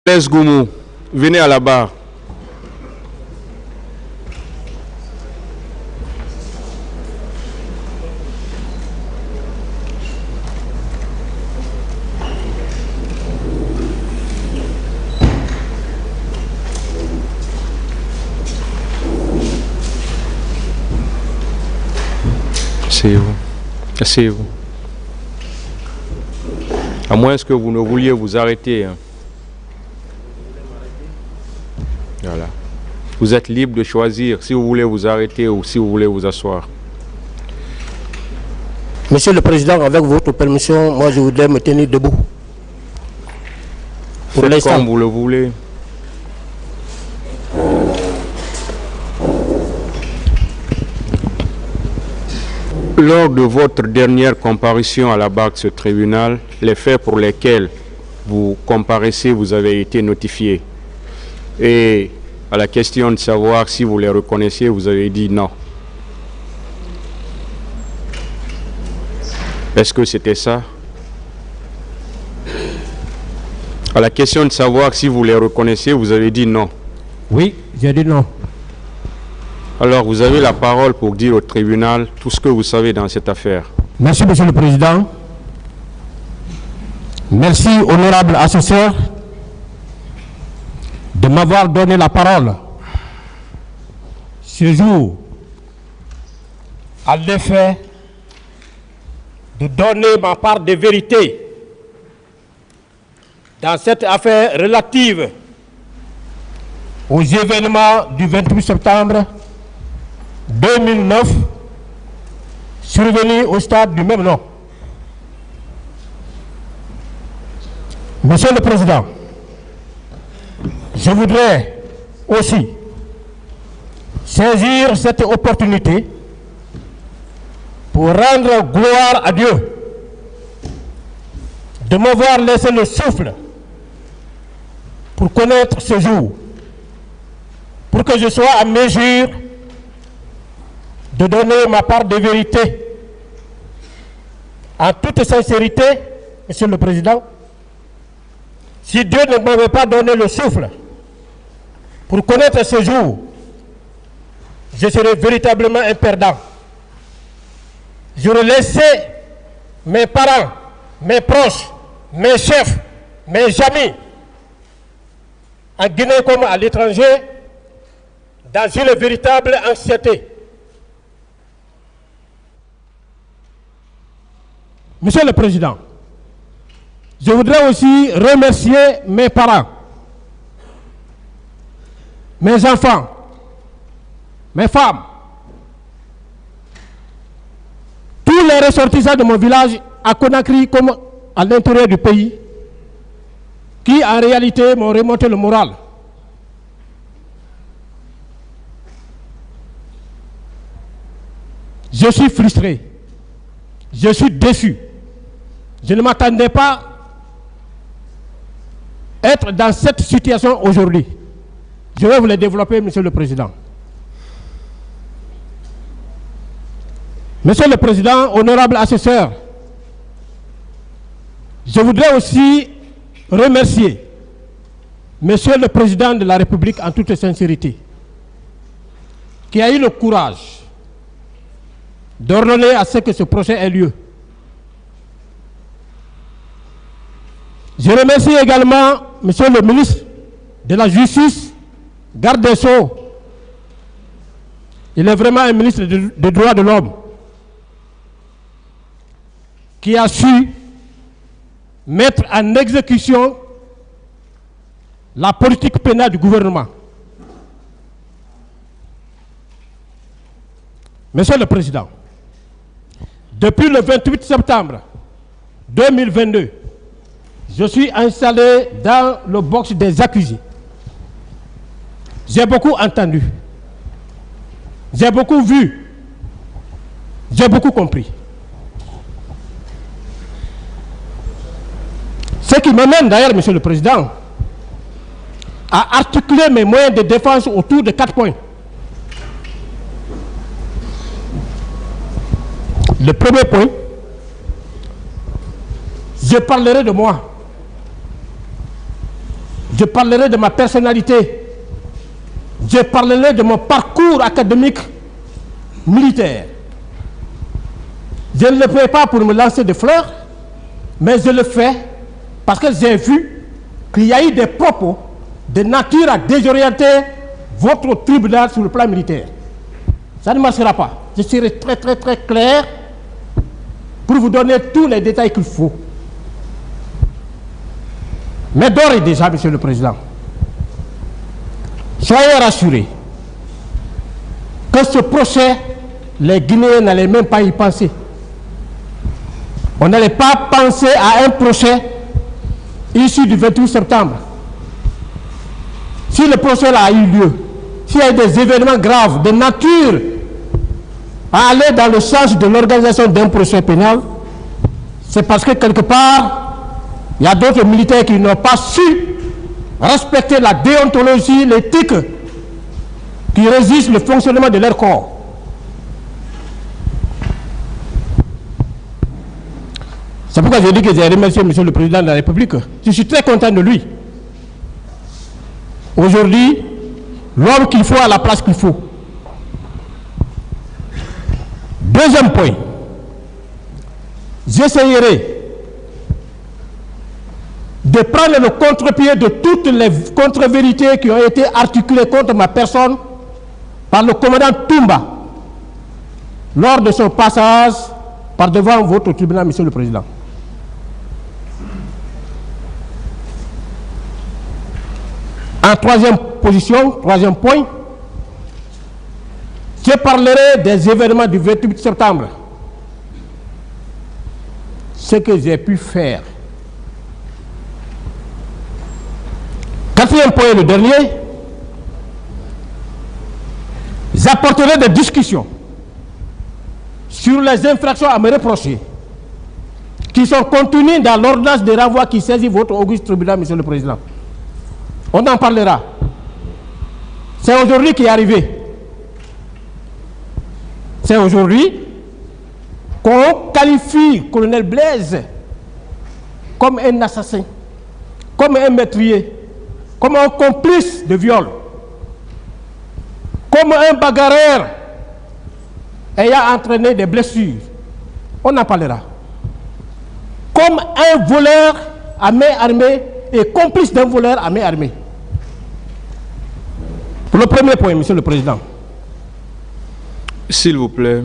Les Goumou, venez à la barre. Asseyez-vous. Asseyez-vous. À moins que vous ne vouliez vous arrêter. Hein. Voilà. Vous êtes libre de choisir si vous voulez vous arrêter ou si vous voulez vous asseoir. Monsieur le Président, avec votre permission, moi je voudrais me tenir debout. Pour Faites l'instant. comme vous le voulez. Lors de votre dernière comparution à la barre de ce tribunal, les faits pour lesquels vous comparaissez vous avez été notifiés. Et à la question de savoir si vous les reconnaissiez, vous avez dit non. Est-ce que c'était ça? À la question de savoir si vous les reconnaissiez, vous avez dit non. Oui, j'ai dit non. Alors vous avez la parole pour dire au tribunal tout ce que vous savez dans cette affaire. Merci, Monsieur le Président. Merci, honorable assesseur, de m'avoir donné la parole ce jour à l'effet de donner ma part de vérité dans cette affaire relative aux événements du 28 septembre 2009 survenus au stade du même nom. Monsieur le Président, je voudrais aussi saisir cette opportunité pour rendre gloire à Dieu de m'avoir laissé le souffle pour connaître ce jour, pour que je sois à mesure de donner ma part de vérité en toute sincérité, Monsieur le Président. Si Dieu ne m'avait pas donné le souffle pour connaître ce jour, je serais véritablement un perdant. J'aurais laissé mes parents, mes proches, mes chefs, mes amis, en Guinée comme à l'étranger, dans une véritable anxiété. Monsieur le Président, je voudrais aussi remercier mes parents, mes enfants, mes femmes, tous les ressortissants de mon village à Conakry comme à l'intérieur du pays, qui en réalité m'ont remonté le moral. Je suis frustré, je suis déçu. Je ne m'attendais pas à être dans cette situation aujourd'hui. Je vais vous le développer, Monsieur le Président. Monsieur le Président, honorable assesseur, je voudrais aussi remercier Monsieur le Président de la République en toute sincérité, qui a eu le courage d'ordonner à ce que ce procès ait lieu. Je remercie également Monsieur le ministre de la Justice, garde des Sceaux. Il est vraiment un ministre des droits de l'homme qui a su mettre en exécution la politique pénale du gouvernement. Monsieur le Président, depuis le 28 septembre 2022, je suis installé dans le box des accusés. J'ai beaucoup entendu, j'ai beaucoup vu, j'ai beaucoup compris. Ce qui m'amène d'ailleurs, Monsieur le Président, à articuler mes moyens de défense autour de 4 points. Le premier point, je parlerai de moi. je parlerai de ma personnalité, je parlerai de mon parcours académique militaire. Je ne le fais pas pour me lancer des fleurs, mais je le fais parce que j'ai vu qu'il y a eu des propos de nature à désorienter votre tribunal sur le plan militaire. Ça ne marchera pas. Je serai très clair pour vous donner tous les détails qu'il faut. Mais d'ores et déjà, Monsieur le Président, soyez rassurés que ce procès, les Guinéens n'allaient même pas y penser. On n'allait pas penser à un procès issu du 28 septembre. Si le procès là a eu lieu, s'il y a eu des événements graves de nature à aller dans le sens de l'organisation d'un procès pénal, c'est parce que quelque part, il y a d'autres militaires qui n'ont pas su respecter la déontologie, l'éthique qui régissent le fonctionnement de leur corps. C'est pourquoi je dis que j'ai remercié M. le Président de la République. Je suis très content de lui. Aujourd'hui, l'homme qu'il faut à la place qu'il faut. Deuxième point, j'essayerai de prendre le contre-pied de toutes les contre-vérités qui ont été articulées contre ma personne par le commandant Toumba lors de son passage par devant votre tribunal, Monsieur le Président. En troisième position, troisième point, je parlerai des événements du 28 septembre. Ce que j'ai pu faire. Quatrième point, le dernier, j'apporterai des discussions sur les infractions à me reprocher qui sont contenues dans l'ordonnance de renvoi qui saisit votre auguste tribunal, Monsieur le Président. On en parlera. C'est aujourd'hui qui est arrivé. C'est aujourd'hui qu'on qualifie Colonel Blaise comme un assassin, comme un meurtrier, comme un complice de viol, comme un bagarreur ayant entraîné des blessures. On en parlera. Comme un voleur à main armée et complice d'un voleur à main armée. Pour le premier point, Monsieur le Président. S'il vous plaît,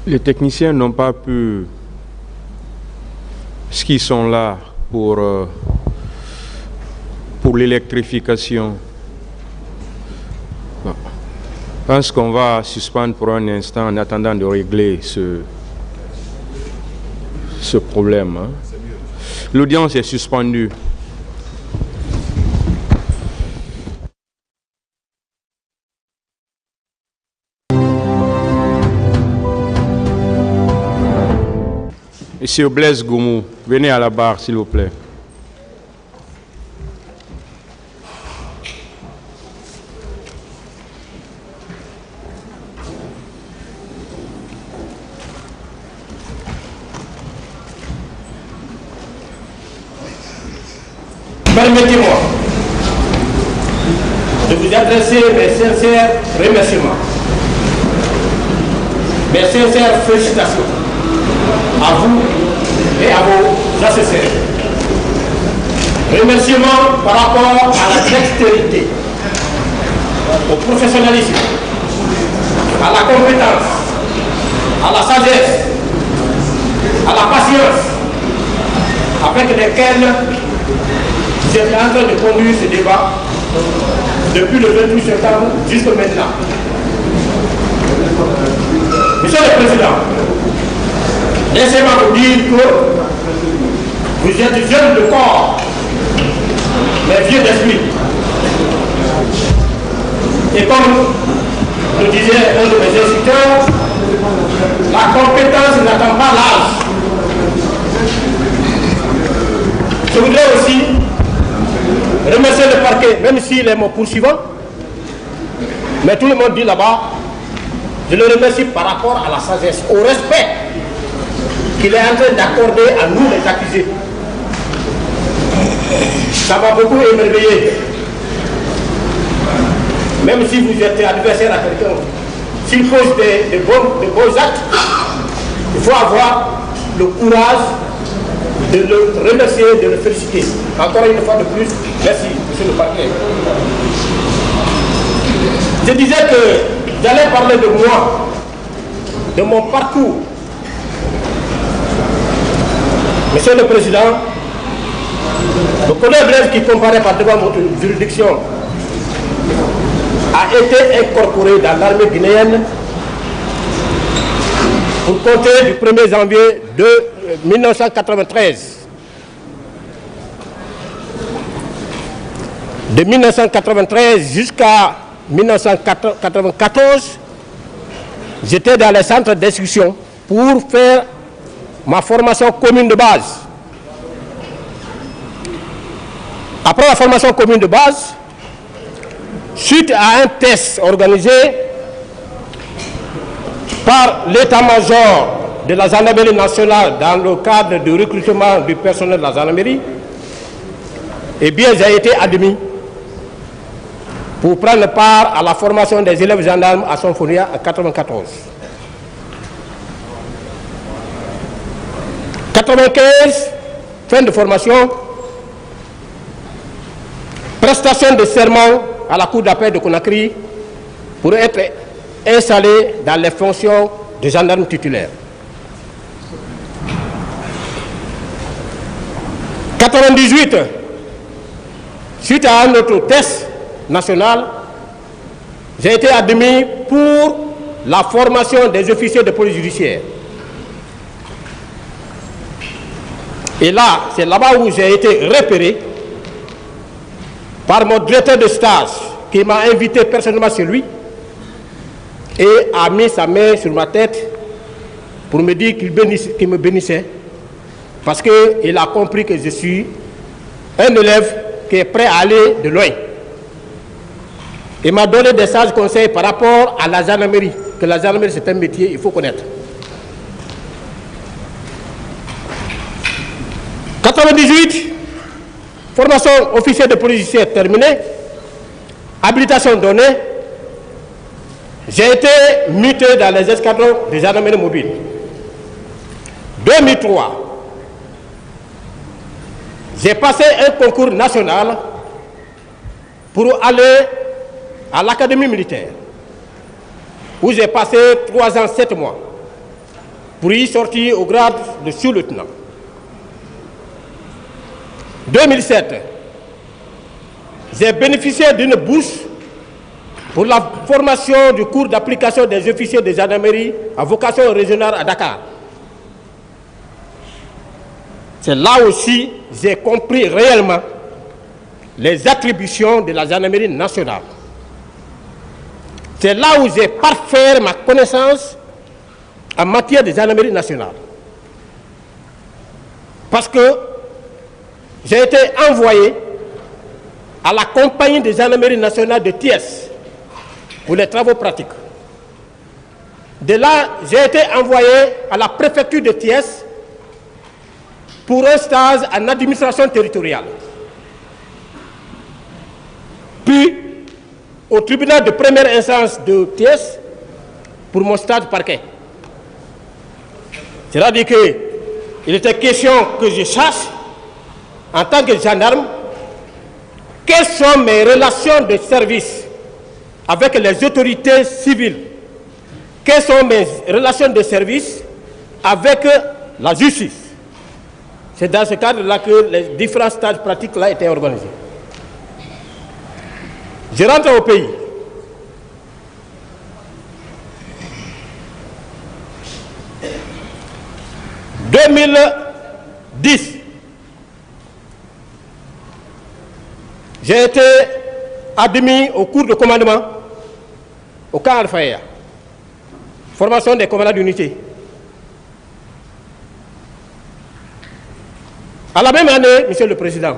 les techniciens n'ont pas pu, ce qui sont là pour l'électrification. Bon. Je pense qu'on va suspendre pour un instant en attendant de régler ce problème. Hein. L'audience est suspendue. Monsieur Blaise Goumou, venez à la barre, s'il vous plaît. Permettez-moi de vous adresser mes sincères remerciements, mes sincères félicitations à vous et à vos assesseurs. Remerciements par rapport à la dextérité, au professionnalisme, à la compétence, à la sagesse, à la patience avec lesquelles j'étais en train de conduire ce débat depuis le 28 septembre jusqu'à maintenant. Monsieur le Président, laissez-moi vous dire que vous êtes jeune de corps, mais vieux d'esprit. Et comme le disait un de mes instructeurs, la compétence n'attend pas l'âge. Je voudrais aussi remercier le parquet, même s'il est mon poursuivant, mais tout le monde dit là-bas, je le remercie par rapport à la sagesse, au respect qu'il est en train d'accorder à nous les accusés. Ça m'a beaucoup émerveillé. Même si vous êtes adversaire à quelqu'un, s'il pose des beaux actes, il faut avoir le courage de le remercier, de le féliciter. Encore une fois de plus, merci, monsieur le parquet. Je disais que j'allais parler de moi, de mon parcours. Monsieur le Président, le colonel Blaise qui comparait par devant votre juridiction a été incorporé dans l'armée guinéenne pour compter du 1er janvier de 1993. De 1993 jusqu'à 1994, j'étais dans les centres d'instruction pour faire ma formation commune de base. Après la formation commune de base, suite à un test organisé par l'état-major de la gendarmerie nationale dans le cadre du recrutement du personnel de la gendarmerie, eh bien, j'ai été admis pour prendre part à la formation des élèves gendarmes à Sonfonia en 1994. 1995, fin de formation, prestation de serment à la cour d'appel de Conakry pour être installé dans les fonctions de gendarme titulaire. 1998, suite à un autre test national, j'ai été admis pour la formation des officiers de police judiciaire. Et là, c'est là-bas où j'ai été repéré par mon directeur de stage qui m'a invité personnellement chez lui et a mis sa main sur ma tête pour me dire qu'il me bénissait parce qu'il a compris que je suis un élève qui est prêt à aller de loin. Il m'a donné des sages conseils par rapport à la gendarmerie, que la gendarmerie c'est un métier, il faut connaître. 1998, formation officier de police judiciaire terminée, habilitation donnée, j'ai été muté dans les escadrons de gendarmerie mobile. 2003, j'ai passé un concours national pour aller à l'académie militaire, où j'ai passé 3 ans, 7 mois, pour y sortir au grade de sous-lieutenant. 2007, j'ai bénéficié d'une bourse pour la formation du cours d'application des officiers de gendarmerie à vocation régionale à Dakar. C'est là aussi que j'ai compris réellement les attributions de la gendarmerie nationale. C'est là où j'ai parfait ma connaissance en matière de gendarmerie nationale. Parce que j'ai été envoyé à la compagnie de gendarmerie nationale de Thiès pour les travaux pratiques. De là, j'ai été envoyé à la préfecture de Thiès pour un stage en administration territoriale. Puis, au tribunal de première instance de Thiès pour mon stage parquet. C'est-à-dire qu'il était question que je sache, en tant que gendarme, quelles sont mes relations de service avec les autorités civiles? Quelles sont mes relations de service avec la justice? C'est dans ce cadre-là que les différents stages pratiques là étaient organisés. Je rentre au pays. En 2010, j'ai été admis au cours de commandement au camp Al-Faya, formation des commandants d'unité. À la même année, Monsieur le Président,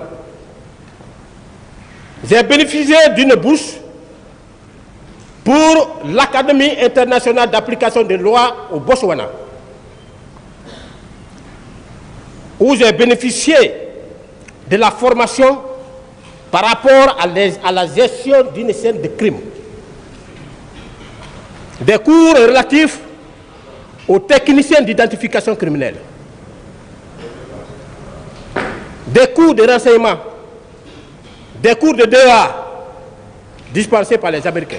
j'ai bénéficié d'une bourse pour l'Académie internationale d'application des lois au Botswana, où j'ai bénéficié de la formation par rapport à la gestion d'une scène de crime. Des cours relatifs aux techniciens d'identification criminelle. Des cours de renseignement. Des cours de DEA dispensés par les Américains.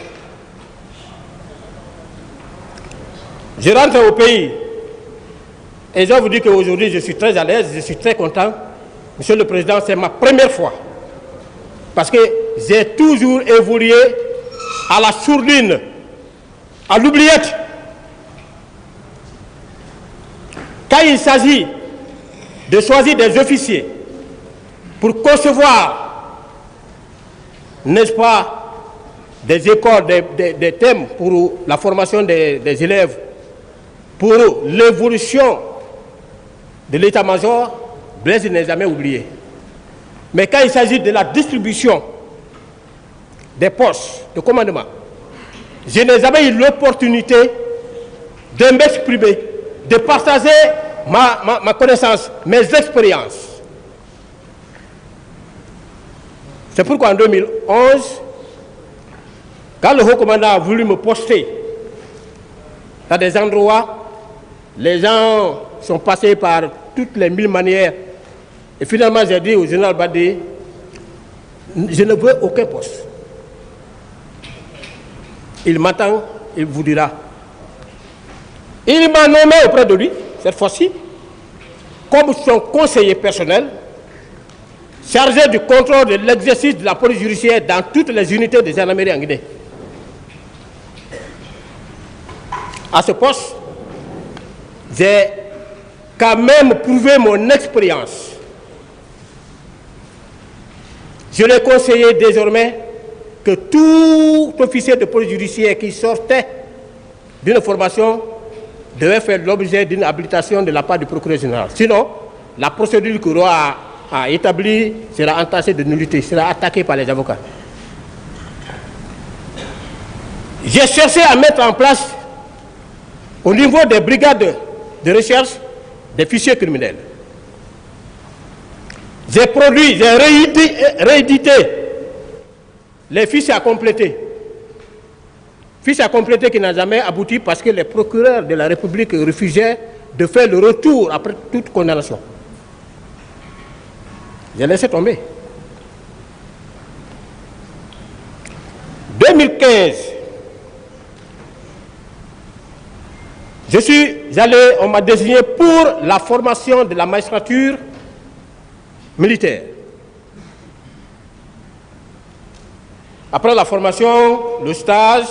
Je rentre au pays et je vous dis qu'aujourd'hui je suis très à l'aise, je suis très content. Monsieur le Président, c'est ma première fois. Parce que j'ai toujours évolué à la sourdine, à l'oubliette. Quand il s'agit de choisir des officiers pour concevoir, n'est-ce pas, des écoles, des thèmes pour la formation des élèves, pour l'évolution de l'état-major, Blaise n'est jamais oublié. Mais quand il s'agit de la distribution des postes de commandement, je n'ai jamais eu l'opportunité de m'exprimer, de partager ma connaissance, mes expériences. C'est pourquoi en 2011, quand le haut commandant a voulu me poster dans des endroits, les gens sont passés par toutes les 1000 manières. Et finalement, j'ai dit au général Badé, je ne veux aucun poste. Il m'attend, il vous dira. Il m'a nommé auprès de lui, cette fois-ci, comme son conseiller personnel, chargé du contrôle de l'exercice de la police judiciaire dans toutes les unités des gendarmeries en Guinée. À ce poste, j'ai quand même prouvé mon expérience. Je l'ai conseillé désormais que tout officier de police judiciaire qui sortait d'une formation devait faire l'objet d'une habilitation de la part du procureur général. Sinon, la procédure que le roi a établie sera entachée de nullité, sera attaquée par les avocats. J'ai cherché à mettre en place, au niveau des brigades de recherche, des fichiers criminels. J'ai produit, j'ai réédité les fiches à compléter. Fiches à compléter qui n'ont jamais abouti parce que les procureurs de la République refusaient de faire le retour après toute condamnation. J'ai laissé tomber. 2015, on m'a désigné pour la formation de la magistrature militaire. Après la formation, le stage,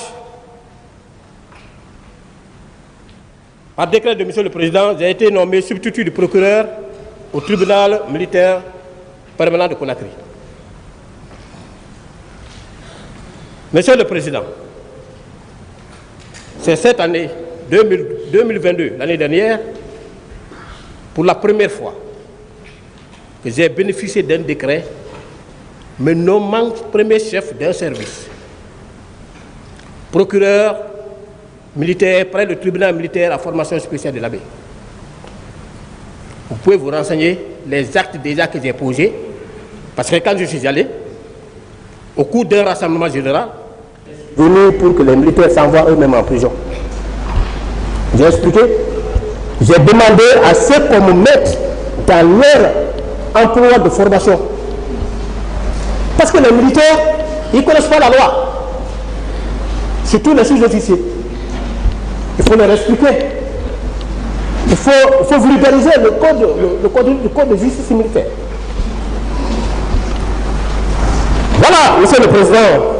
par décret de M. le Président, j'ai été nommé substitut du procureur au tribunal militaire permanent de Conakry. Monsieur le Président, c'est cette année, 2022, l'année dernière, pour la première fois, que j'ai bénéficié d'un décret me nommant premier chef d'un service. Procureur militaire près du tribunal militaire à formation spéciale de l'Abbé. Vous pouvez vous renseigner les actes déjà que j'ai posés, parce que quand je suis allé, au cours d'un rassemblement général, venu pour que les militaires s'envoient eux-mêmes en prison. J'ai expliqué, j'ai demandé à ceux qu'on me mette dans leur emploi de formation. Parce que les militaires, ils ne connaissent pas la loi. Surtout les sous-officiers. Il faut leur expliquer. Il faut vulgariser le code de justice militaire. Voilà, Monsieur le Président,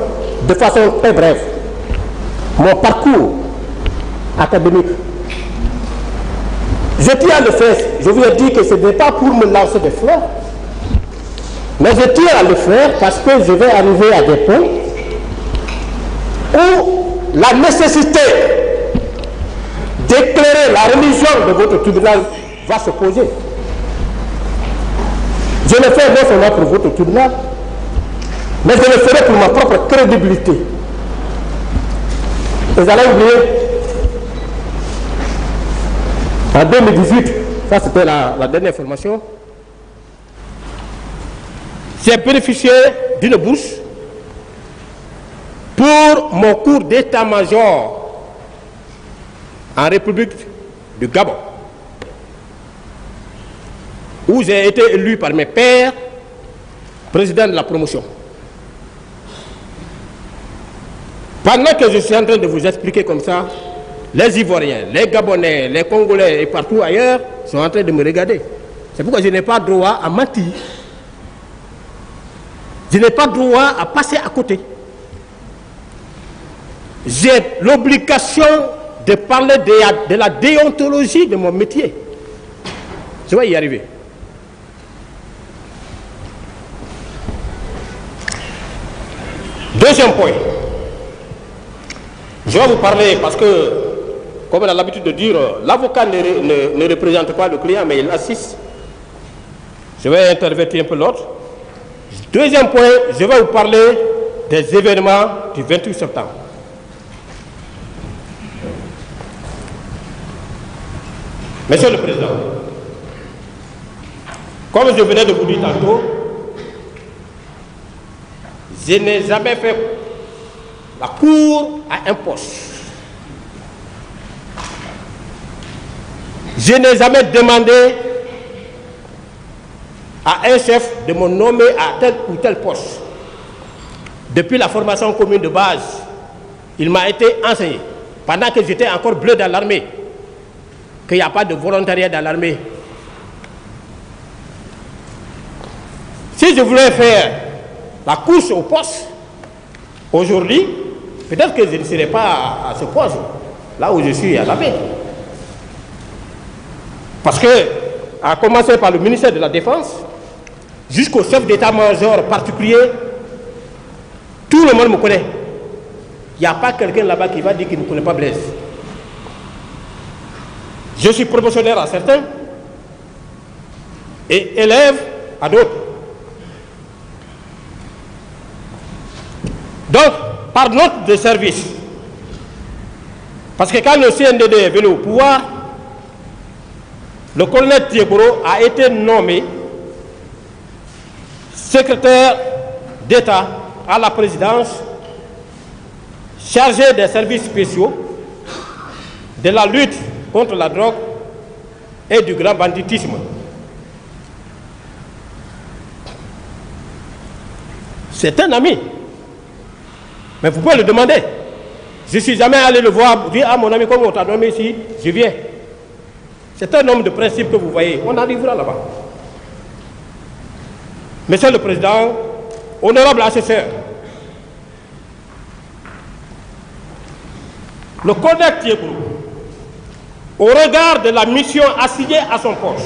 de façon très brève, mon parcours académique. Je tiens à le faire. Je vous ai dit que ce n'est pas pour me lancer des fleurs, mais je tiens à le faire parce que je vais arriver à des points où la nécessité d'éclairer la religion de votre tribunal va se poser. Je le fais non seulement pour votre tribunal, mais je le ferai pour ma propre crédibilité. Vous allez oublier, en 2018, ça c'était la dernière formation, j'ai bénéficié d'une bourse pour mon cours d'état-major en République du Gabon, où j'ai été élu par mes pairs président de la promotion. Pendant que je suis en train de vous expliquer comme ça, les Ivoiriens, les Gabonais, les Congolais et partout ailleurs sont en train de me regarder. C'est pourquoi je n'ai pas droit à mentir. Je n'ai pas droit à passer à côté. J'ai l'obligation de parler de la déontologie de mon métier. Je vais y arriver. Deuxième point. Je vais vous parler parce que, comme on a l'habitude de dire, l'avocat ne représente pas le client, mais il assiste. Je vais intervertir un peu l'autre. Deuxième point, je vais vous parler des événements du 28 septembre. Monsieur le Président, comme je venais de vous dire tantôt, je n'ai jamais fait la cour à un poste. Je n'ai jamais demandé à un chef de me nommer à tel ou tel poste. Depuis la formation commune de base, il m'a été enseigné, pendant que j'étais encore bleu dans l'armée, qu'il n'y a pas de volontariat dans l'armée. Si je voulais faire la course au poste, aujourd'hui, peut-être que je ne serais pas à ce poste, là où je suis à la paix. Parce que, à commencer par le ministère de la Défense, jusqu'au chef d'état-major particulier, tout le monde me connaît. Il n'y a pas quelqu'un là-bas qui va dire qu'il ne connaît pas Blaise. Je suis promotionnaire à certains et élève à d'autres. Donc, par note de service, parce que quand le CNDD est venu au pouvoir, le colonel Thieboro a été nommé secrétaire d'État à la présidence, chargé des services spéciaux, de la lutte contre la drogue et du grand banditisme. C'est un ami. Mais vous pouvez le demander. Je ne suis jamais allé le voir, dire à mon ami, comme on t'a nommé ici, je viens. C'est un homme de principe que vous voyez. On arrivera là-bas. Monsieur le Président, honorable assesseur, le colonel Thieboro, au regard de la mission assignée à son poste,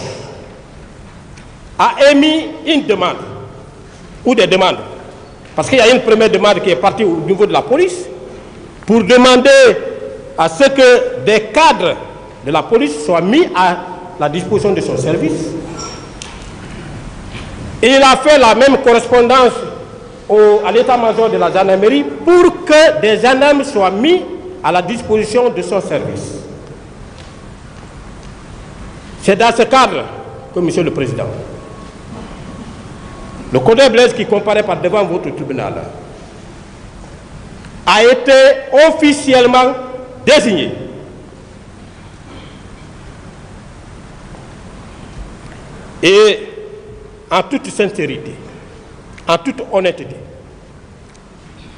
a émis une demande, ou des demandes, parce qu'il y a une première demande qui est partie au niveau de la police, pour demander à ce que des cadres de la police soient mis à la disposition de son service. Et il a fait la même correspondance à l'état-major de la gendarmerie pour que des gendarmes soient mis à la disposition de son service. C'est dans ce cadre que, Monsieur le Président, le colonel Blaise qui comparaît par devant votre tribunal a été officiellement désigné et en toute sincérité, en toute honnêteté,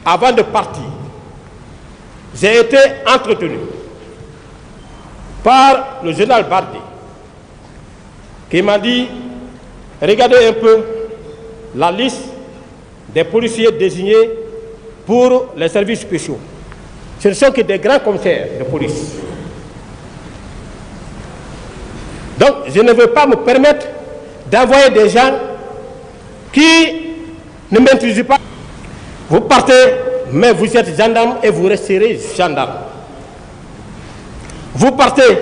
avant de partir, j'ai été entretenu par le général Bardé qui m'a dit, regardez un peu la liste des policiers désignés pour les services spéciaux. Ce ne sont que des grands commissaires de police. Donc, je ne veux pas me permettre d'envoyer des gens qui ne m'introduisent pas. Vous partez, mais vous êtes gendarme et vous resterez gendarme. Vous partez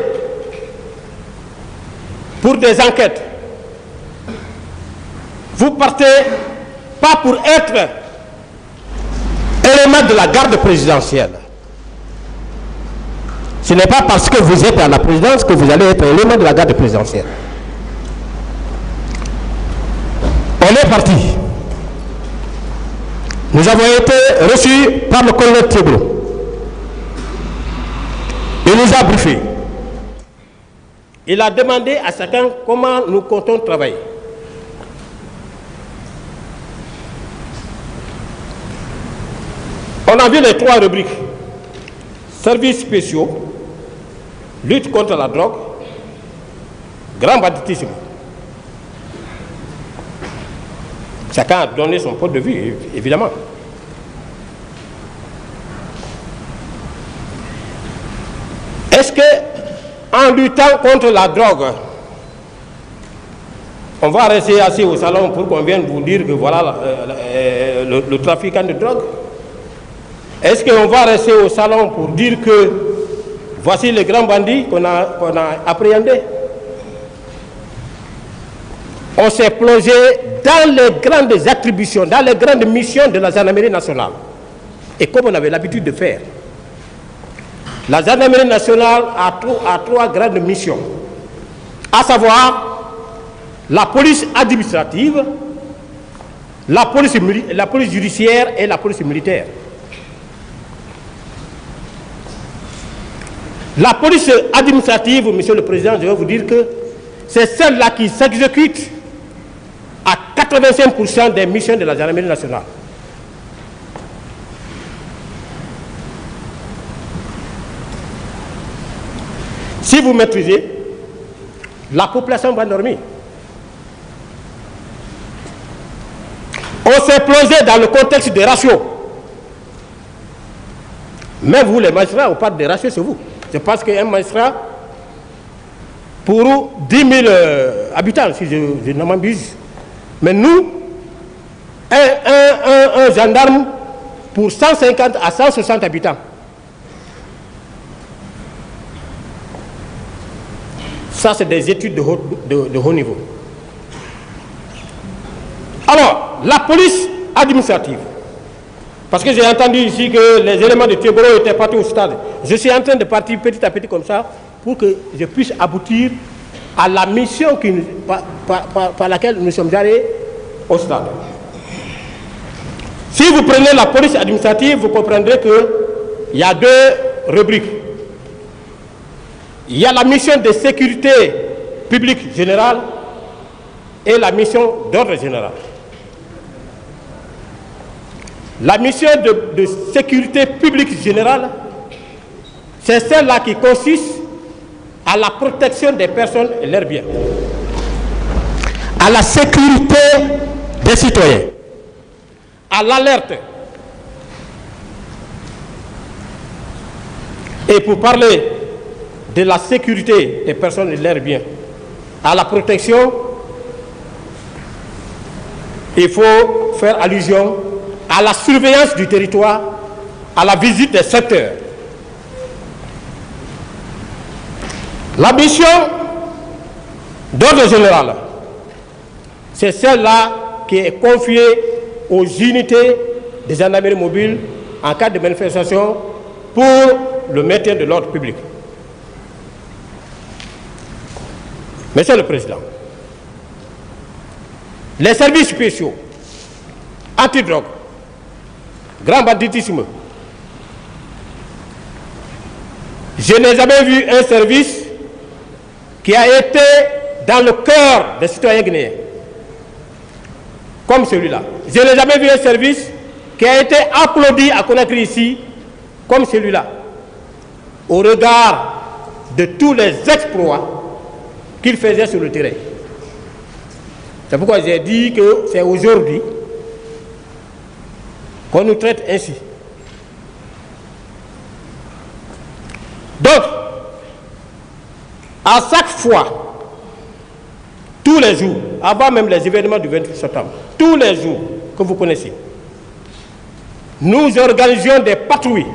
pour des enquêtes. Vous partez pas pour être élément de la garde présidentielle. Ce n'est pas parce que vous êtes à la présidence que vous allez être élément de la garde présidentielle. On est parti. Nous avons été reçus par le colonel Thieblo. Il nous a briefé. Il a demandé à chacun comment nous comptons travailler. On a vu les 3 rubriques. Services spéciaux, lutte contre la drogue, grand banditisme. Chacun a donné son point de vue, évidemment. Est-ce que, en luttant contre la drogue, on va rester assis au salon pour qu'on vienne vous dire que voilà le trafiquant de drogue? Est-ce qu'on va rester au salon pour dire que voici les grands bandits qu'on a appréhendés? On s'est plongé dans les grandes attributions, dans les grandes missions de la gendarmerie nationale. Et comme on avait l'habitude de faire, la gendarmerie nationale a 3 grandes missions, à savoir la police administrative, la police judiciaire et la police militaire. La police administrative, Monsieur le Président, je vais vous dire que c'est celle-là qui s'exécute à 85% des missions de la gendarmerie nationale. Si vous maîtrisez, la population va dormir. On s'est plongé dans le contexte des ratios. Même vous, les magistrats, on parle des ratios sur vous. Je pense qu'un magistrat, pour 10 000 habitants, si je ne m'abuse, mais nous, un gendarme pour 150 à 160 habitants. Ça, c'est des études de haut niveau. Alors, la police administrative. Parce que j'ai entendu ici que les éléments de Thieblo étaient partis au stade. Je suis en train de partir petit à petit comme ça pour que je puisse aboutir à la mission par laquelle nous sommes allés au stade. Si vous prenez la police administrative, vous comprendrez qu'il y a 2 rubriques. Il y a la mission de sécurité publique générale et la mission d'ordre général. La mission de sécurité publique générale, c'est celle-là qui consiste à la protection des personnes et leurs biens, à la sécurité des citoyens, à l'alerte. Et pour parler de la sécurité des personnes et leurs biens, à la protection, il faut faire allusion à la surveillance du territoire, à la visite des secteurs. La mission d'ordre général, c'est celle-là qui est confiée aux unités des gendarmeries mobiles en cas de manifestation pour le maintien de l'ordre public. Monsieur le Président, les services spéciaux, antidrogue, grand banditisme, je n'ai jamais vu un service qui a été dans le cœur des citoyens guinéens comme celui-là. Je n'ai jamais vu un service qui a été applaudi à Conakry ici comme celui-là, au regard de tous les exploits qu'il faisait sur le terrain. C'est pourquoi j'ai dit que c'est aujourd'hui qu'on nous traite ainsi. Donc, à chaque fois, tous les jours, avant même les événements du 28 septembre, tous les jours que vous connaissez, nous organisions des patrouilles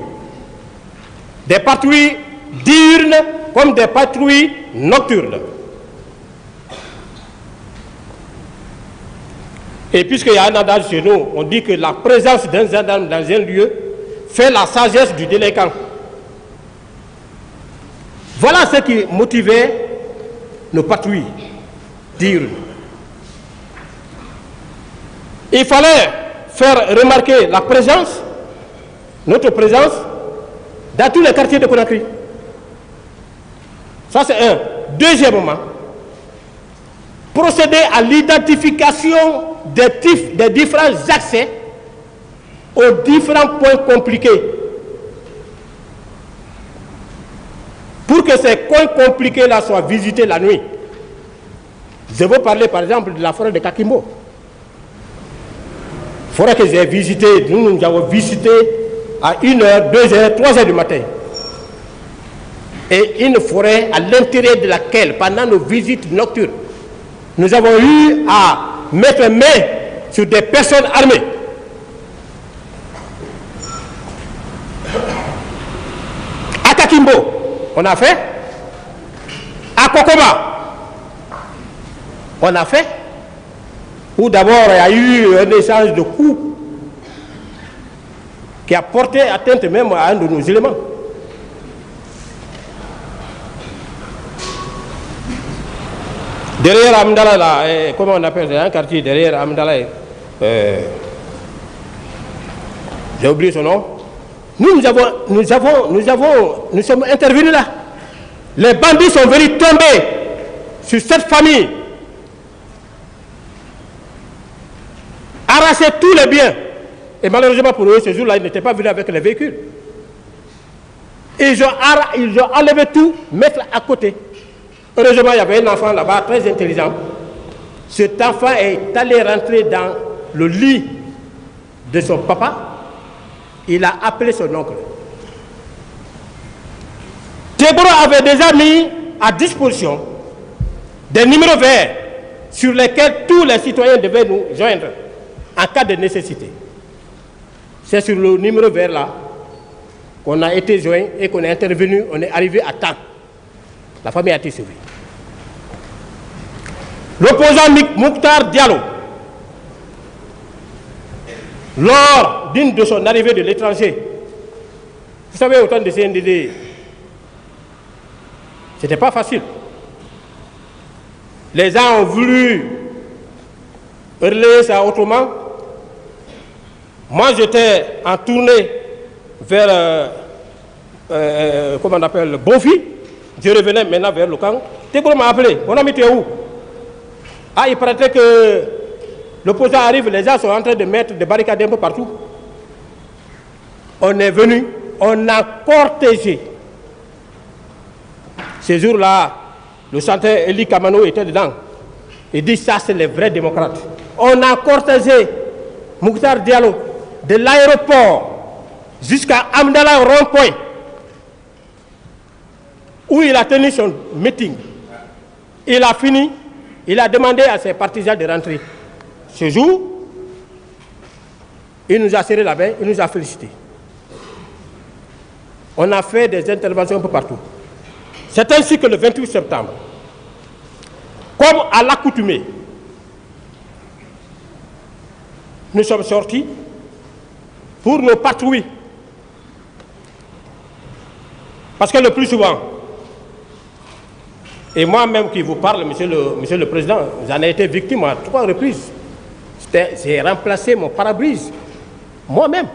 diurnes comme des patrouilles nocturnes. Et puisqu'il y a un adage chez nous, on dit que la présence d'un gendarme dans un lieu fait la sagesse du délinquant. Voilà ce qui motivait nos patrouilles diurnes. Il fallait faire remarquer la présence, notre présence, dans tous les quartiers de Conakry. Ça, c'est un. Deuxièmement, procéder à l'identification des différents accès aux différents points compliqués. Pour que ces coins compliqués-là soient visités la nuit. Je veux parler par exemple de la forêt de Kakimbo. Forêt que j'ai visitée, nous avons visité à 1h, 2h, 3h du matin. Et une forêt à l'intérieur de laquelle, pendant nos visites nocturnes, nous avons eu à mettre main sur des personnes armées. À Kakimbo, on a fait. À Kokoba, on a fait. Où d'abord il y a eu un échange de coups qui a porté atteinte même à un de nos éléments. Derrière Amdala, là, comment on appelle ça, un quartier derrière Amdala, j'ai oublié son nom. Nous sommes intervenus là. Les bandits sont venus tomber sur cette famille, arracher tous les biens. Et malheureusement pour eux, ce jour-là, ils n'étaient pas venus avec les véhicules. Ils ont enlevé tout, mettre à côté. Heureusement, il y avait un enfant là-bas très intelligent. Cet enfant est allé rentrer dans le lit de son papa. Il a appelé son oncle. Tebro avait déjà mis à disposition des numéros verts sur lesquels tous les citoyens devaient nous joindre en cas de nécessité. C'est sur le numéro vert là qu'on a été joint et qu'on est intervenu, on est arrivé à temps. La famille a été sauvée. L'opposant Mouktar Diallo, lors d'une de son arrivée de l'étranger, vous savez, au temps de CNDD, ce n'était pas facile. Les gens ont voulu relayer ça autrement. Moi, j'étais en tournée vers, comment on appelle, Bonfi. Je revenais maintenant vers le camp. Tégro m'a appelé. Mon ami, tu es où? Ah, il paraît que l'opposant arrive, les gens sont en train de mettre des barricades un peu partout. On est venu, on a cortégé. Ce jour-là, le chanteur Eli Kamano était dedans. Il dit ça, c'est les vrais démocrates. On a cortégé Mouktar Diallo de l'aéroport jusqu'à Amdala rond-point, où il a tenu son meeting. Il a fini, il a demandé à ses partisans de rentrer. Ce jour, il nous a serré la main, il nous a félicités. On a fait des interventions un peu partout. C'est ainsi que le 28 septembre, comme à l'accoutumée, nous sommes sortis pour nos patrouilles. Parce que le plus souvent, et moi-même qui vous parle, monsieur le Président, j'en ai été victime à 3 reprises. J'ai remplacé mon pare-brise, moi-même,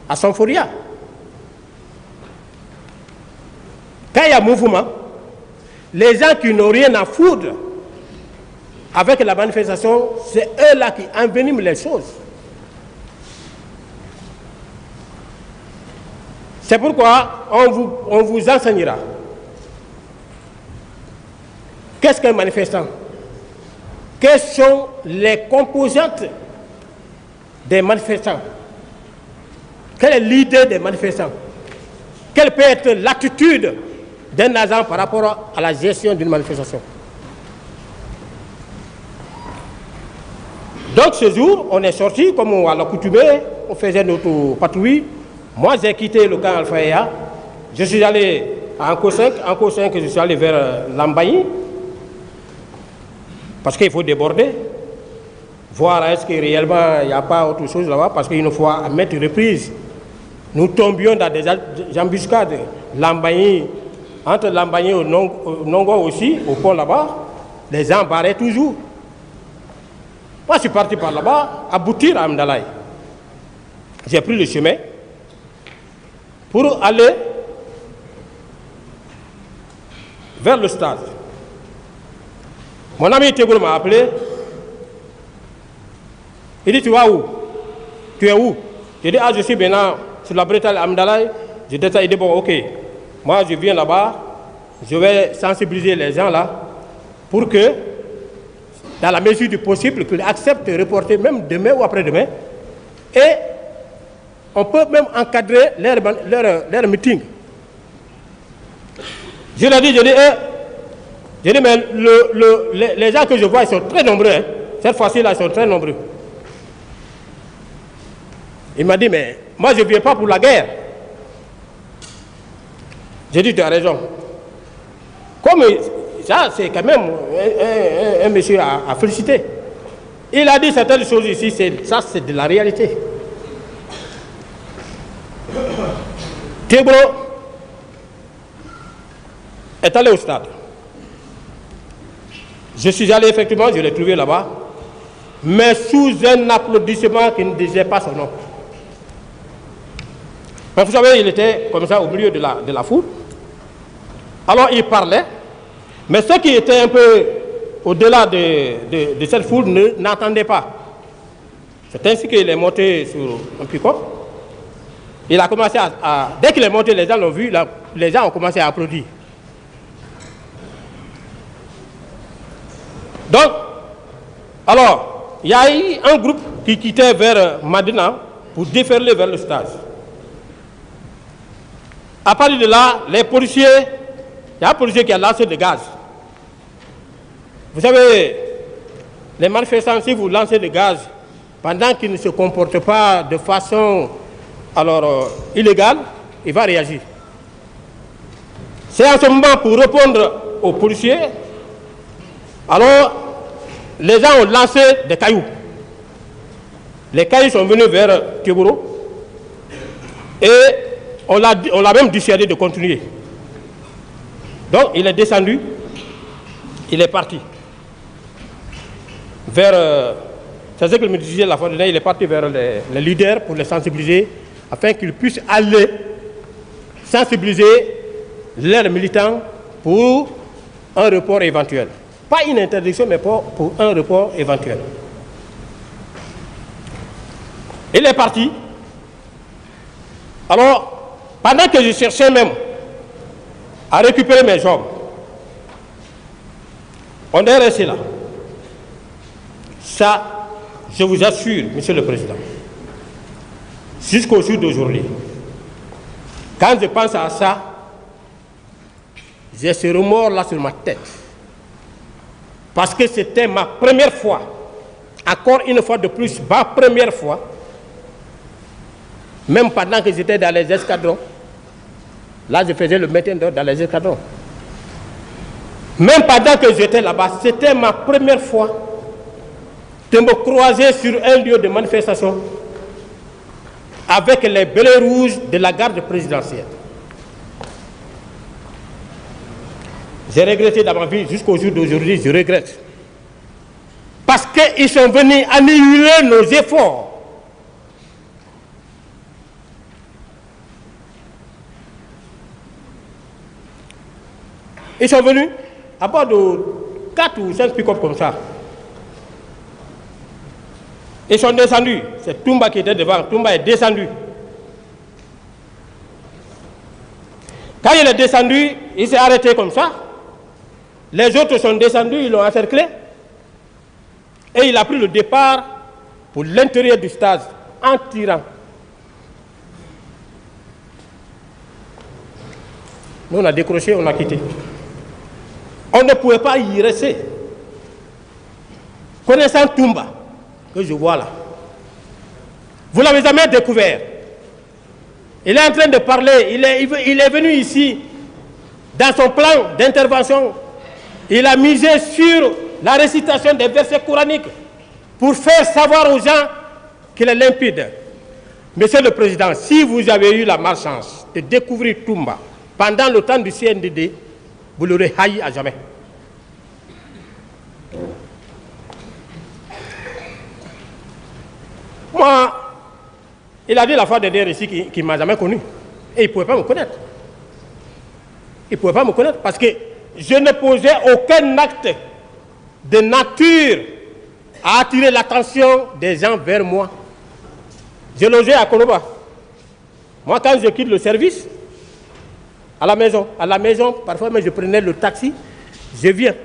à Sanforia. Quand il y a mouvement, les gens qui n'ont rien à foutre avec la manifestation, c'est eux-là qui enveniment les choses. C'est pourquoi on vous enseignera. Qu'est-ce qu'un manifestant? Quelles sont les composantes des manifestants? Quelle est l'idée des manifestants? Quelle peut être l'attitude d'un agent par rapport à la gestion d'une manifestation? Donc ce jour, on est sorti, comme à l'accoutumée, on faisait notre patrouille. Moi, j'ai quitté le camp Alpha. Je suis allé à Anko 5, je suis allé vers Lambaye, parce qu'il faut déborder, voir est-ce que réellement il n'y a pas autre chose là-bas, parce qu'une fois à maintes reprises, nous tombions dans des embuscades. Lambaye, entre Lambaye et Nongo aussi, au pont là-bas, les gens barraient toujours. Moi, je suis parti par là-bas, aboutir à Amdalaï. J'ai pris le chemin pour aller vers le stade. Mon ami Tegoul m'a appelé. Il dit, tu vas où? Tu es où? J'ai dit, ah, je suis maintenant sur la bretelle Amdalaï. J'ai dit, il dit, bon, ok. Moi, je viens là-bas. Je vais sensibiliser les gens là pour que, dans la mesure du possible, qu'ils acceptent de reporter même demain ou après-demain. Et on peut même encadrer leur meeting. Je leur ai dit, mais les gens que je vois, ils sont très nombreux. Hein. Cette fois-ci, là, ils sont très nombreux. Il m'a dit, mais moi, je ne viens pas pour la guerre. J'ai dit, tu as raison. Comme ça, c'est quand même un monsieur à féliciter. Il a dit certaines choses ici, ça, c'est de la réalité. Tebro est allé au stade. Je suis allé effectivement, je l'ai trouvé là-bas, mais sous un applaudissement qui ne disait pas son nom. Mais vous savez, il était comme ça au milieu de la foule. Alors il parlait, mais ceux qui étaient un peu au-delà de cette foule n'entendaient pas. C'est ainsi qu'il est monté sur un pick-up. Il a commencé dès qu'il est monté, les gens l'ont vu, les gens ont commencé à applaudir. Donc, alors, il y a eu un groupe qui quittait vers Madina pour déferler vers le stade. À partir de là, les policiers, il y a un policier qui a lancé des gaz. Vous savez, les manifestants, si vous lancez des gaz, pendant qu'ils ne se comportent pas de façon illégale, il va réagir. C'est en ce moment pour répondre aux policiers. Alors, les gens ont lancé des cailloux. Les cailloux sont venus vers Tiburo et on l'a même dissuadé de continuer. Donc, il est descendu, il est parti vers, c'est ce que me disait la fois dernière, il est parti vers les leaders pour les sensibiliser afin qu'ils puissent aller sensibiliser leurs militants pour un report éventuel. Pas une interdiction, mais pour un report éventuel. Il est parti. Alors, pendant que je cherchais même à récupérer mes hommes, on est resté là. Ça, je vous assure, Monsieur le Président, jusqu'au jour d'aujourd'hui, quand je pense à ça, j'ai ce remords-là sur ma tête. Parce que c'était ma première fois, encore une fois de plus, ma première fois, même pendant que j'étais dans les escadrons, là je faisais le maintien d'ordre dans les escadrons. Même pendant que j'étais là-bas, c'était ma première fois de me croiser sur un lieu de manifestation avec les bérets rouges de la garde présidentielle. J'ai regretté dans ma vie, jusqu'au jour d'aujourd'hui, je regrette. Parce qu'ils sont venus annihiler nos efforts. Ils sont venus à bord de 4 ou 5 pick-up comme ça. Ils sont descendus. C'est Toumba qui était devant. Toumba est descendu. Quand il est descendu, il s'est arrêté comme ça. Les autres sont descendus, ils l'ont encerclé. Et il a pris le départ pour l'intérieur du stade en tirant. Nous, on a décroché, on a quitté. On ne pouvait pas y rester. Connaissant Toumba, que je vois là, vous l'avez jamais découvert. Il est en train de parler, il est venu ici, dans son plan d'intervention, il a misé sur la récitation des versets coraniques pour faire savoir aux gens qu'il est limpide. Monsieur le Président, si vous avez eu la malchance de découvrir Toumba pendant le temps du CNDD, vous l'aurez haï à jamais. Moi, il a dit la fois dernière ici qu'il ne m'a jamais connu. Et il ne pouvait pas me connaître. Il ne pouvait pas me connaître parce que je ne posais aucun acte de nature à attirer l'attention des gens vers moi. Je logeais à Koloba. Moi, quand je quitte le service, à la maison, parfois même je prenais le taxi, je viens.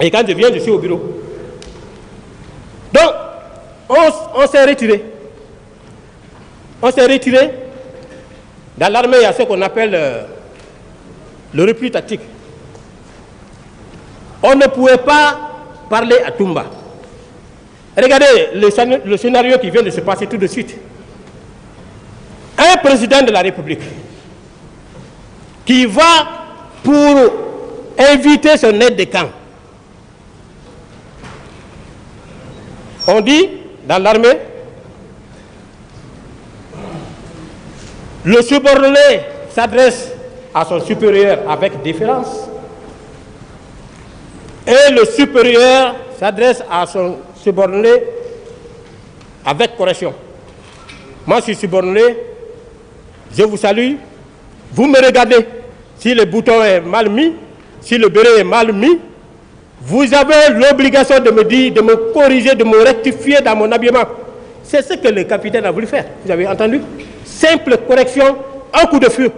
Et quand je viens, je suis au bureau. Donc, on s'est retiré. On s'est retiré. Dans l'armée, il y a ce qu'on appelle le repli tactique. On ne pouvait pas parler à Toumba. Regardez le scénario qui vient de se passer tout de suite. Un président de la République qui va pour inviter son aide de camp. On dit dans l'armée, le subordonné s'adresse à son supérieur avec déférence et le supérieur s'adresse à son subordonné avec correction. Moi, je suis subordonné, je vous salue, vous me regardez. Si le bouton est mal mis, si le béret est mal mis, vous avez l'obligation de me dire, de me corriger, de me rectifier dans mon habillement. C'est ce que le capitaine a voulu faire. Vous avez entendu? Simple correction, un coup de feu.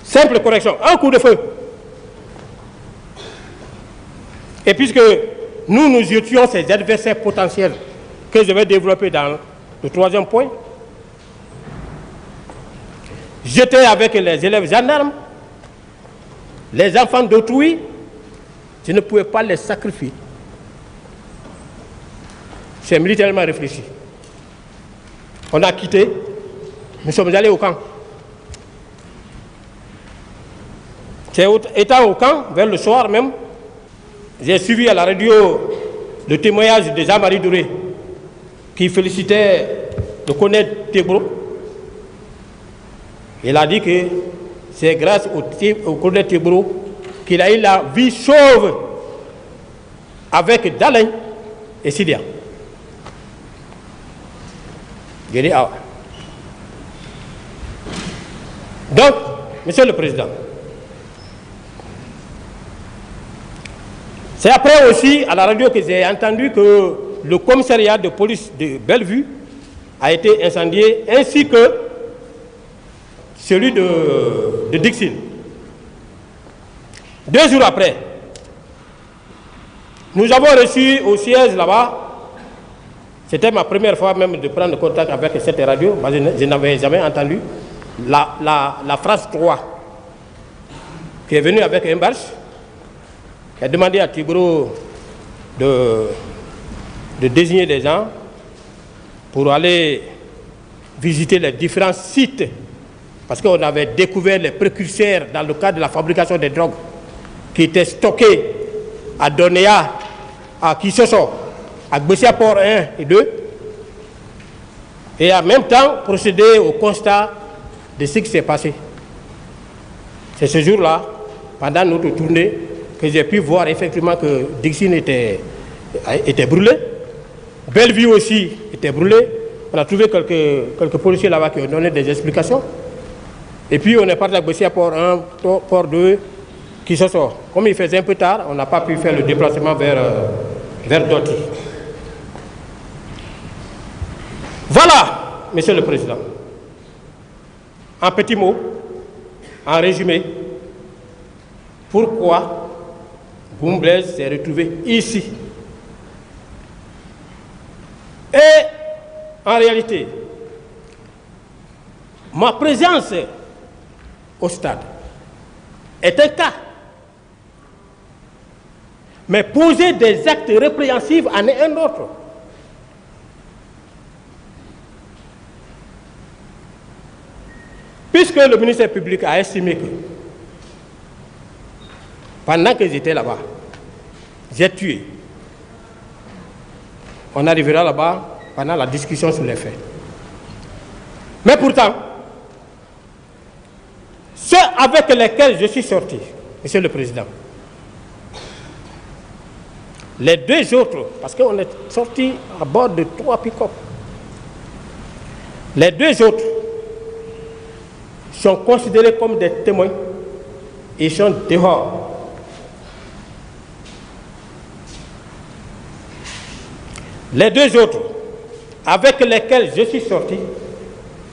Simple correction, un coup de feu. Et puisque nous étions ces adversaires potentiels que je vais développer dans le troisième point, j'étais avec les élèves gendarmes, les enfants d'autrui, je ne pouvais pas les sacrifier. C'est militairement réfléchi. On a quitté, nous sommes allés au camp. Étant au camp, vers le soir même, j'ai suivi à la radio le témoignage de Jean-Marie Douré, qui félicitait le colonel Tebro. Il a dit que c'est grâce au colonel Tebro qu'il a eu la vie chauve avec Dalain et Sidia. J'ai dit, ah. Donc, Monsieur le Président, c'est après aussi à la radio que j'ai entendu que le commissariat de police de Bellevue a été incendié, ainsi que celui de Dixine. 2 jours après, nous avons reçu au siège là-bas, c'était ma première fois même de prendre contact avec cette radio, je n'avais jamais entendu, la France 3, qui est venue avec un barge, qui a demandé à Tibro de désigner des gens pour aller visiter les différents sites, parce qu'on avait découvert les précurseurs dans le cadre de la fabrication des drogues qui étaient stockés à Donéa, à Kissoso, à Gbessia Port 1 et 2, et en même temps procéder au constat de ce qui s'est passé. C'est ce jour-là, pendant notre tournée, que j'ai pu voir effectivement que Dixine était brûlé. Bellevue aussi était brûlé. On a trouvé quelques policiers là-bas qui ont donné des explications. Et puis on est parti à Gbessia Port 1, Port 2, qui se sort. Comme il faisait un peu tard, on n'a pas pu faire le déplacement vers Doty. Voilà, Monsieur le Président. En petits mots, en résumé, pourquoi Boum Blaise s'est retrouvé ici. Et en réalité, ma présence au stade est un cas. Mais poser des actes répréhensibles en est un autre. Puisque le ministère public a estimé que pendant que j'étais là-bas, j'ai tué. On arrivera là-bas pendant la discussion sur les faits. Mais pourtant, ceux avec lesquels je suis sorti, Monsieur le Président, Les 2 autres, parce qu'on est sorti à bord de 3 pick-up, les 2 autres sont considérés comme des témoins et sont dehors. Les 2 autres avec lesquels je suis sorti,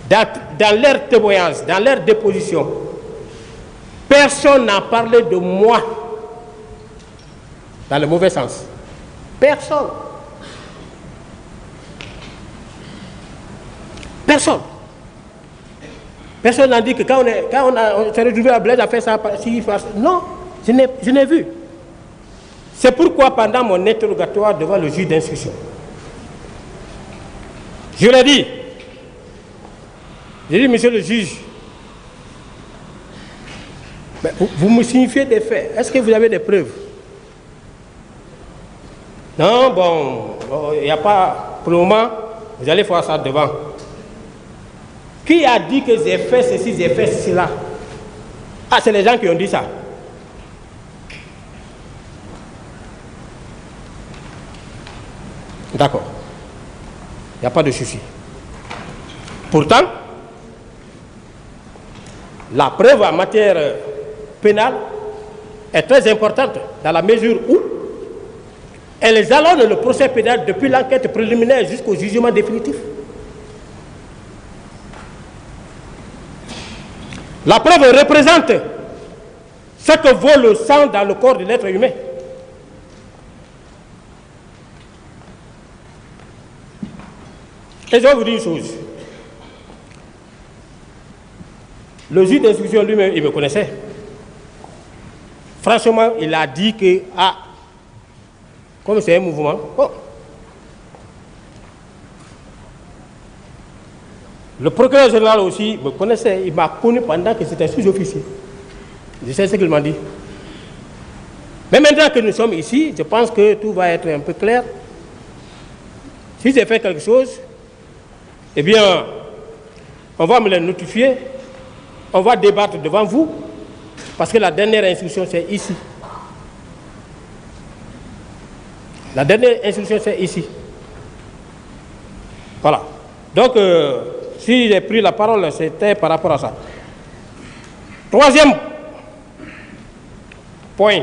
dans leur témoignage, dans leur déposition, personne n'a parlé de moi dans le mauvais sens. Personne. Personne. Personne n'a dit que quand on s'est retrouvé à Blaise à faire ça, non, je n'ai vu. C'est pourquoi pendant mon interrogatoire devant le juge d'instruction, je l'ai dit, j'ai dit, monsieur le juge, vous me signifiez des faits, est-ce que vous avez des preuves? Non, bon, il n'y a pas, pour le moment, vous allez faire ça devant. Qui a dit que j'ai fait ceci, j'ai fait cela? Ah, c'est les gens qui ont dit ça. D'accord. Il n'y a pas de souci. Pourtant, la preuve en matière pénale est très importante dans la mesure où elle jalonne le procès pénal depuis l'enquête préliminaire jusqu'au jugement définitif. La preuve représente ce que vaut le sang dans le corps de l'être humain. Et je vais vous dire une chose. Le juge d'instruction lui-même, il me connaissait. Franchement, il a dit que, comme c'est un mouvement, bon. Le procureur général aussi me connaissait, il m'a connu pendant que c'était sous-officier. Je sais ce qu'il m'a dit. Mais maintenant que nous sommes ici, je pense que tout va être un peu clair. Si j'ai fait quelque chose, eh bien, on va me le notifier, on va débattre devant vous, parce que la dernière instruction, c'est ici. La dernière instruction, c'est ici. Voilà. Donc, si j'ai pris la parole, c'était par rapport à ça. Troisième point,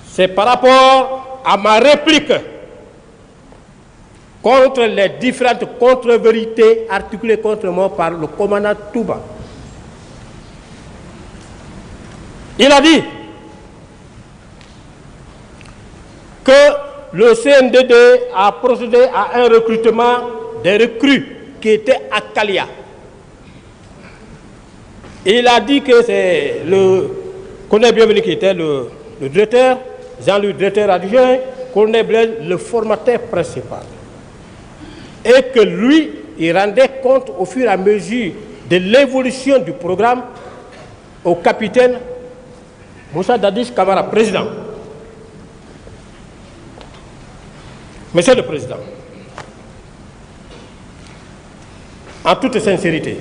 c'est par rapport à ma réplique contre les différentes contre-vérités articulées contre moi par le commandant Touba. Il a dit que le CNDD a procédé à un recrutement des recrues qui étaient à Kalia. Il a dit que c'est le colonel Bienvenu qui était le directeur, Jean-Louis, directeur adjoint, colonel Blaise, le formateur principal. Et que lui, il rendait compte au fur et à mesure de l'évolution du programme au capitaine Moussa Dadis Camara, président. Monsieur le Président, en toute sincérité,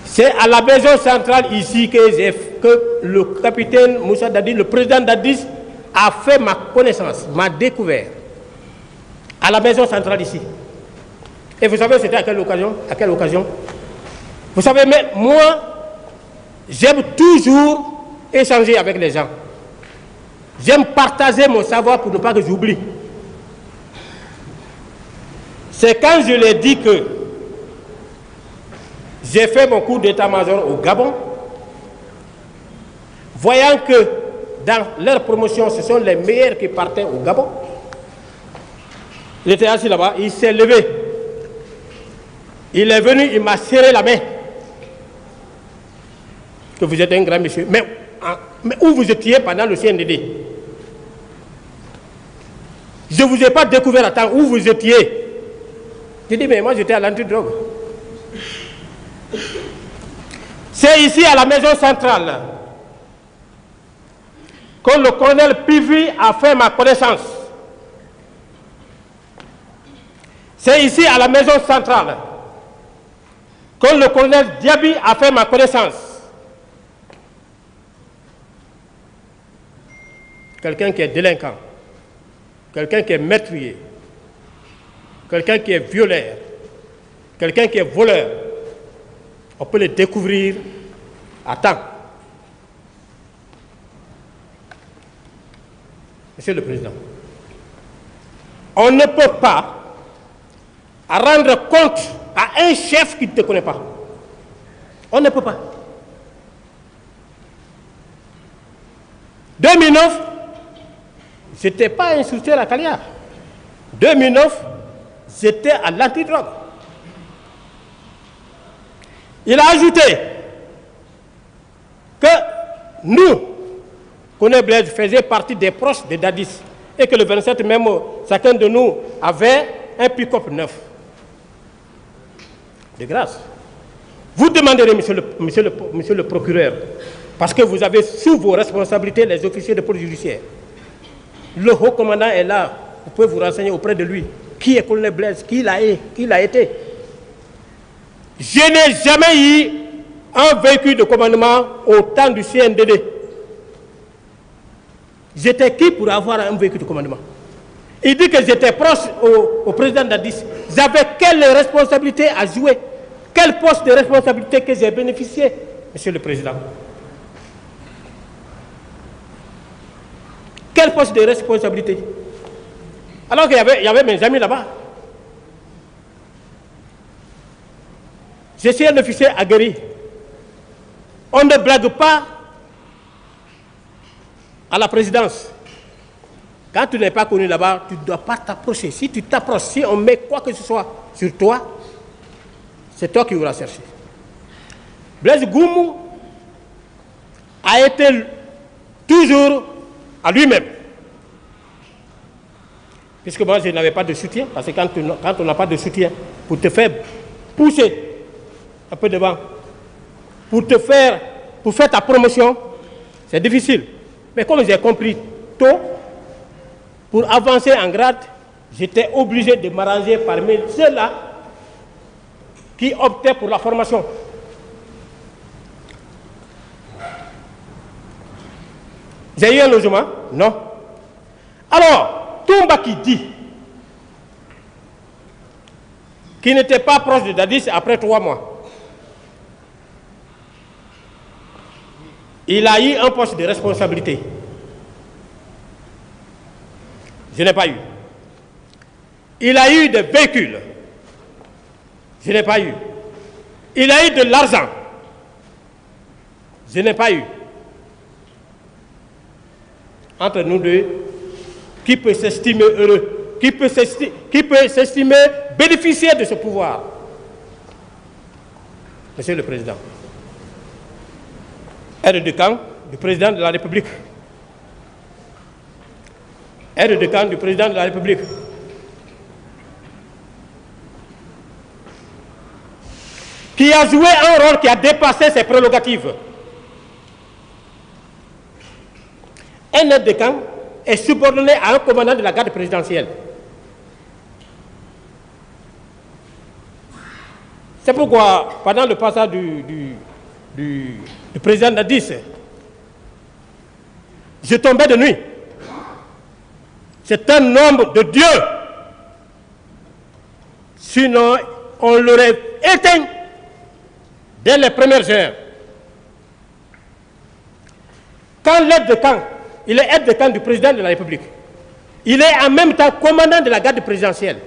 c'est à la maison centrale ici que le capitaine Moussa Dadis, le président Dadis, a fait ma connaissance, m'a découvert. À la maison centrale ici. Et vous savez, c'était à quelle occasion? À quelle occasion? Vous savez, mais moi, j'aime toujours échanger avec les gens. J'aime partager mon savoir pour ne pas que j'oublie. C'est quand je leur dis que j'ai fait mon cours d'état-major au Gabon, voyant que dans leur promotion, ce sont les meilleurs qui partaient au Gabon. Il était assis là-bas, il s'est levé. Il est venu, il m'a serré la main. Que vous êtes un grand monsieur. Mais où vous étiez pendant le CNDD? Je ne vous ai pas découvert à temps où vous étiez. Je dis, mais moi j'étais à l'antidrogue. C'est ici à la maison centrale que le colonel Pivi a fait ma connaissance. C'est ici à la maison centrale que le colonel Diaby a fait ma connaissance. quelqu'un qui est délinquant, quelqu'un qui est meurtrier, quelqu'un qui est violeur, quelqu'un qui est voleur, on peut le découvrir à temps. Monsieur le Président, on ne peut pas rendre compte à un chef qui ne te connaît pas. On ne peut pas. 2009, je n'étais pas insulté à la Calia. 2009, j'étais à l'antidrogue. Il a ajouté que nous, Colonel Blaise, faisait partie des proches de Dadis et que le 27 même, chacun de nous avait un pick-up neuf. De grâce. Vous demanderez, monsieur le procureur, parce que vous avez sous vos responsabilités les officiers de police judiciaire. Le haut commandant est là, vous pouvez vous renseigner auprès de lui. Qui est Colonel Blaise? Qui l'a été? Je n'ai jamais eu un véhicule de commandement au temps du CNDD. J'étais qui pour avoir un véhicule de commandement? Il dit que j'étais proche au président Dadis. J'avais quelle responsabilité à jouer? Quel poste de responsabilité que j'ai bénéficié, monsieur le Président? Quel poste de responsabilité? Alors qu'il y avait mes amis là-bas. Je suis un officier aguerri. On ne blague pas à la présidence. Quand tu n'es pas connu là-bas, tu ne dois pas t'approcher. Si tu t'approches, si on met quoi que ce soit sur toi, c'est toi qui vas chercher. Blaise Goumou a été toujours à lui-même. Puisque moi, je n'avais pas de soutien, parce que quand on n'a pas de soutien, pour te faire pousser un peu devant, pour faire ta promotion, c'est difficile. Mais comme j'ai compris tôt, pour avancer en grade, j'étais obligé de m'arranger parmi ceux-là qui optaient pour la formation. J'ai eu un logement? Non. Alors, Toumba qui dit qu'il n'était pas proche de Dadis après 3 mois, il a eu un poste de responsabilité. Je n'ai pas eu. Il a eu des véhicules. Je n'ai pas eu. Il a eu de l'argent. Je n'ai pas eu. Entre nous deux, qui peut s'estimer heureux? Qui peut s'estimer bénéficier de ce pouvoir? Monsieur le Président, aide de camp du Président de la République. Aide de camp du Président de la République. Qui a joué un rôle qui a dépassé ses prérogatives. Un aide de camp est subordonné à un commandant de la garde présidentielle. C'est pourquoi, pendant le passage du président Dadis, je tombais de nuit. C'est un homme de Dieu. Sinon, on l'aurait éteint dès les premières heures. Quand l'aide de camp, il est aide de camp du président de la République. Il est en même temps commandant de la garde présidentielle.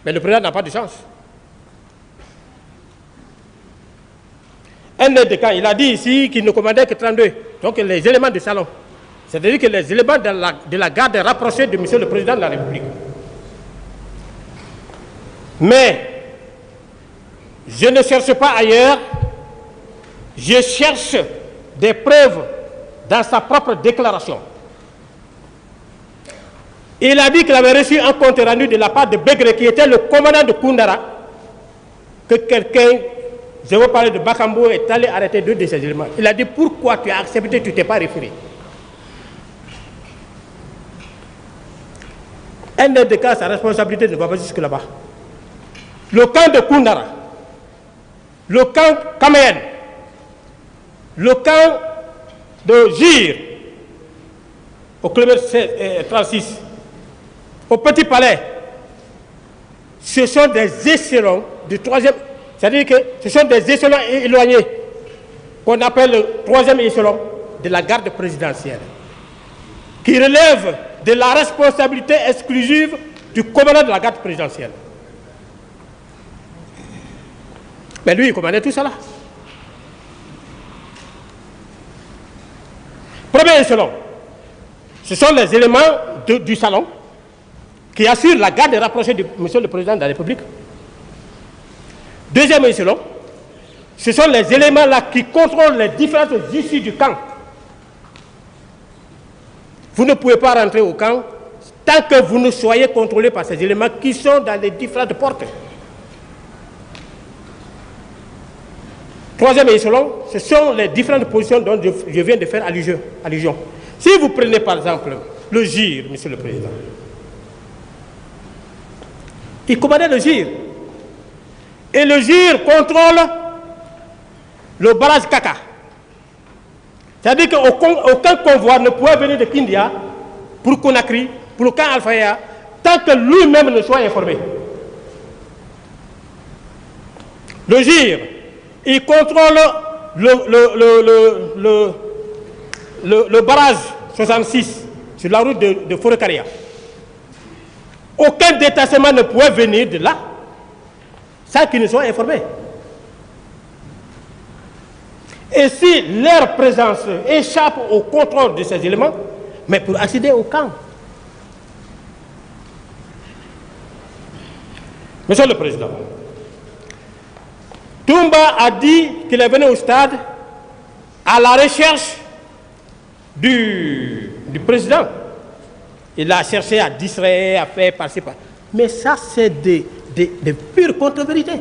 Mais le président n'a pas de chance. Un aide de camp, il a dit ici qu'il ne commandait que 32. Donc les éléments de salon. C'est-à-dire que les éléments de la garde rapprochés de M. le Président de la République. Mais je ne cherche pas ailleurs. Je cherche des preuves dans sa propre déclaration. Il a dit qu'il avait reçu un compte rendu de la part de Begré, qui était le commandant de Koundara, que quelqu'un, je veux parler de Bakambo, est allé arrêter 2 de ces éléments. Il a dit: pourquoi tu as accepté, tu ne t'es pas référé? Un aide de camp, sa responsabilité ne va pas jusque là-bas. Le camp de Koundara, le camp Kaméen, le camp de Gir, au kilomètre 36, au Petit Palais, ce sont des échelons du troisième, c'est-à-dire que ce sont des échelons éloignés, qu'on appelle le troisième échelon de la garde présidentielle, qui relève de la responsabilité exclusive du commandant de la garde présidentielle. Mais lui, il commandait tout cela. Premier échelon, ce sont les éléments du salon qui assurent la garde rapprochée du monsieur le Président de la République. Deuxième échelon, ce sont les éléments là qui contrôlent les différentes issues du camp. Vous ne pouvez pas rentrer au camp tant que vous ne soyez contrôlé par ces éléments qui sont dans les différentes portes. Troisième échelon, ce sont les différentes positions dont je viens de faire allusion. Si vous prenez par exemple le GIR, monsieur le Président, il commandait le GIR. Et le GIR contrôle le barrage Kaka. C'est-à-dire qu'aucun convoi ne pouvait venir de Kindia pour Conakry, pour le camp Alfaya, tant que lui-même ne soit informé. Le GIR, il contrôle le barrage 66 sur la route de Forêt-Caria. Aucun détachement ne pouvait venir de là sans qu'ils ne soient informés. Et si leur présence échappe au contrôle de ces éléments, mais pour accéder au camp. Monsieur le Président, Toumba a dit qu'il est venu au stade à la recherche du président. Il a cherché à distraire, à faire passer par. Mais ça, c'est des pures contre-vérités.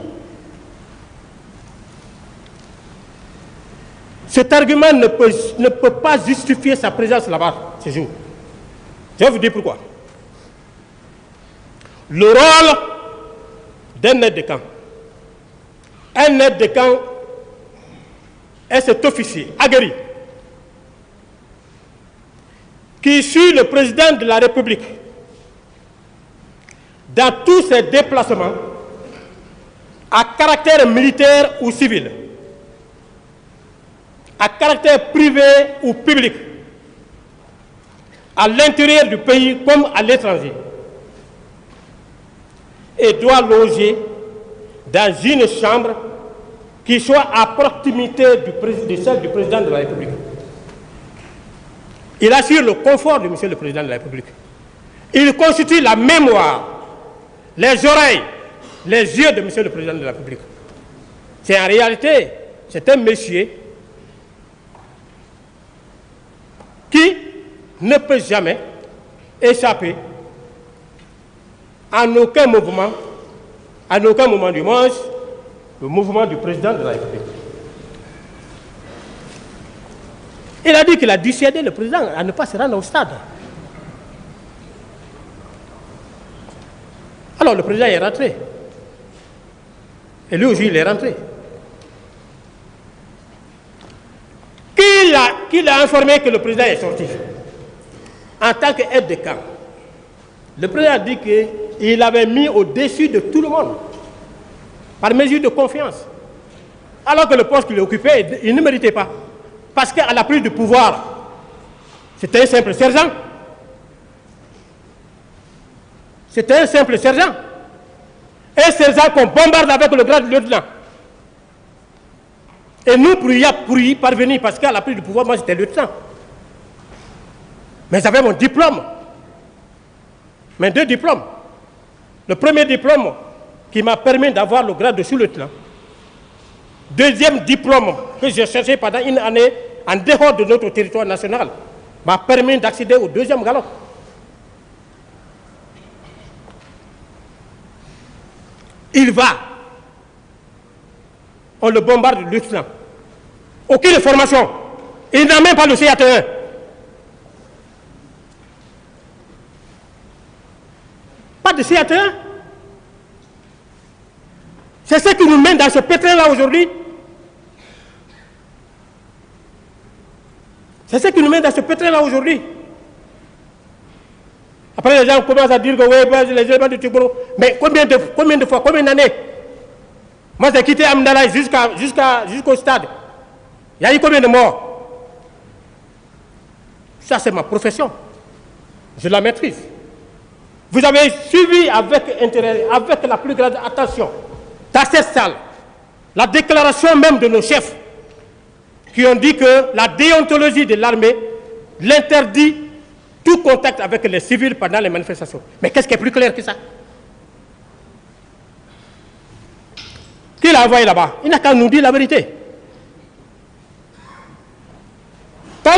Cet argument ne peut pas justifier sa présence là-bas ce jour. Je vais vous dire pourquoi. Le rôle d'un aide de camp. Un aide de camp est cet officier aguerri qui suit le président de la République dans tous ses déplacements à caractère militaire ou civil, à caractère privé ou public, à l'intérieur du pays comme à l'étranger, et doit loger dans une chambre qui soit à proximité de celle du président de la République. Il assure le confort de monsieur le Président de la République. Il constitue la mémoire, les oreilles, les yeux de monsieur le Président de la République. C'est en réalité, c'est un monsieur qui ne peut jamais échapper en aucun mouvement, à aucun moment du monde, le mouvement du Président de la République. Il a dit qu'il a dissuadé le président à ne pas se rendre au stade. Alors le président est rentré. Et lui aussi, il est rentré. Qui l'a informé que le président est sorti? En tant qu'aide de camp. Le président a dit qu'il avait mis au-dessus de tout le monde, par mesure de confiance. Alors que le poste qu'il occupait, il ne méritait pas. Parce qu'à la prise du pouvoir, c'était un simple sergent. C'était un simple sergent. Un sergent qu'on bombarde avec le grade de lieutenant. Et nous, pour y parvenir, parce qu'à la prise du pouvoir, moi j'étais lieutenant. Mais j'avais mon diplôme. Mes 2 diplômes. Le premier diplôme qui m'a permis d'avoir le grade de sous-lieutenant. Deuxième diplôme que j'ai cherché pendant une année en dehors de notre territoire national m'a permis d'accéder au 2e galop. Il va. On le bombarde de lieutenant. Aucune formation. Il n'a même pas le CAT1. Pas de CAT1. C'est ce qui nous mène dans ce pétrin-là aujourd'hui. C'est ce qui nous mène dans ce pétrin-là aujourd'hui. Après, les gens commencent à dire que oui, les éléments du Tigboro. Mais combien de fois, combien d'années? Moi, j'ai quitté Amdalaï jusqu'au stade. Il y a eu combien de morts? Ça, c'est ma profession. Je la maîtrise. Vous avez suivi avec intérêt, avec la plus grande attention, dans cette salle, la déclaration même de nos chefs qui ont dit que la déontologie de l'armée l'interdit tout contact avec les civils pendant les manifestations. Mais qu'est-ce qui est plus clair que ça? Qui l'a envoyé là-bas? Il n'a qu'à nous dire la vérité. Quand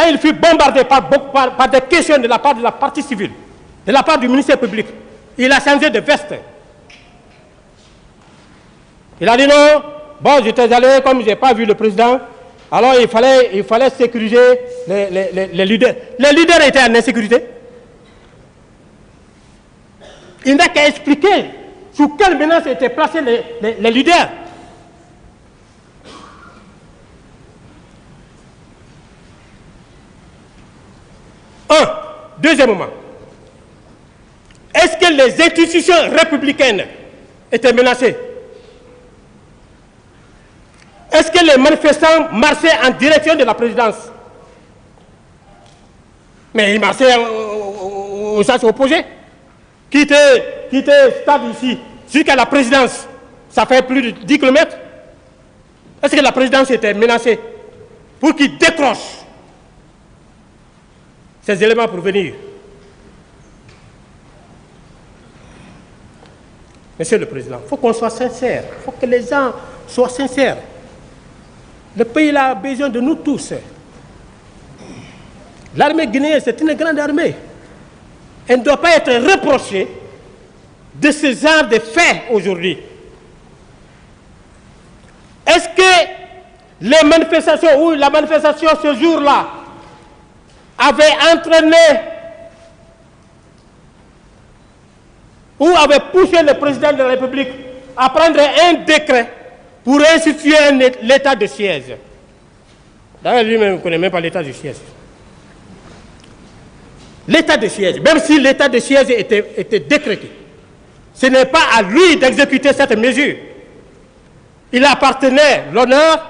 il fut bombardé par des questions de la part de la partie civile, de la part du ministère public, il a changé de veste. Il a dit non, bon, j'étais allé, comme je n'ai pas vu le président, alors il fallait sécuriser les leaders. Les leaders étaient en insécurité. Il n'a qu'à expliquer sous quelle menace étaient placés les leaders. Deuxièmement, est-ce que les institutions républicaines étaient menacées? Est-ce que les manifestants marchaient en direction de la présidence? Mais ils marchaient au sens opposé. Quitter stade ici jusqu'à la présidence, ça fait plus de 10 km. Est-ce que la présidence était menacée pour qu'ils décrochent ces éléments pour venir? Monsieur le Président, il faut qu'on soit sincère, il faut que les gens soient sincères. Le pays a besoin de nous tous. L'armée guinéenne, c'est une grande armée. Elle ne doit pas être reprochée de ce genre de faits aujourd'hui. Est-ce que les manifestations ou la manifestation ce jour-là avait entraîné ou avait poussé le président de la République à prendre un décret pour instituer l'état de siège? D'ailleurs, lui-même ne connaît même pas l'état de siège. L'état de siège, même si l'état de siège était décrété, ce n'est pas à lui d'exécuter cette mesure. Il appartenait l'honneur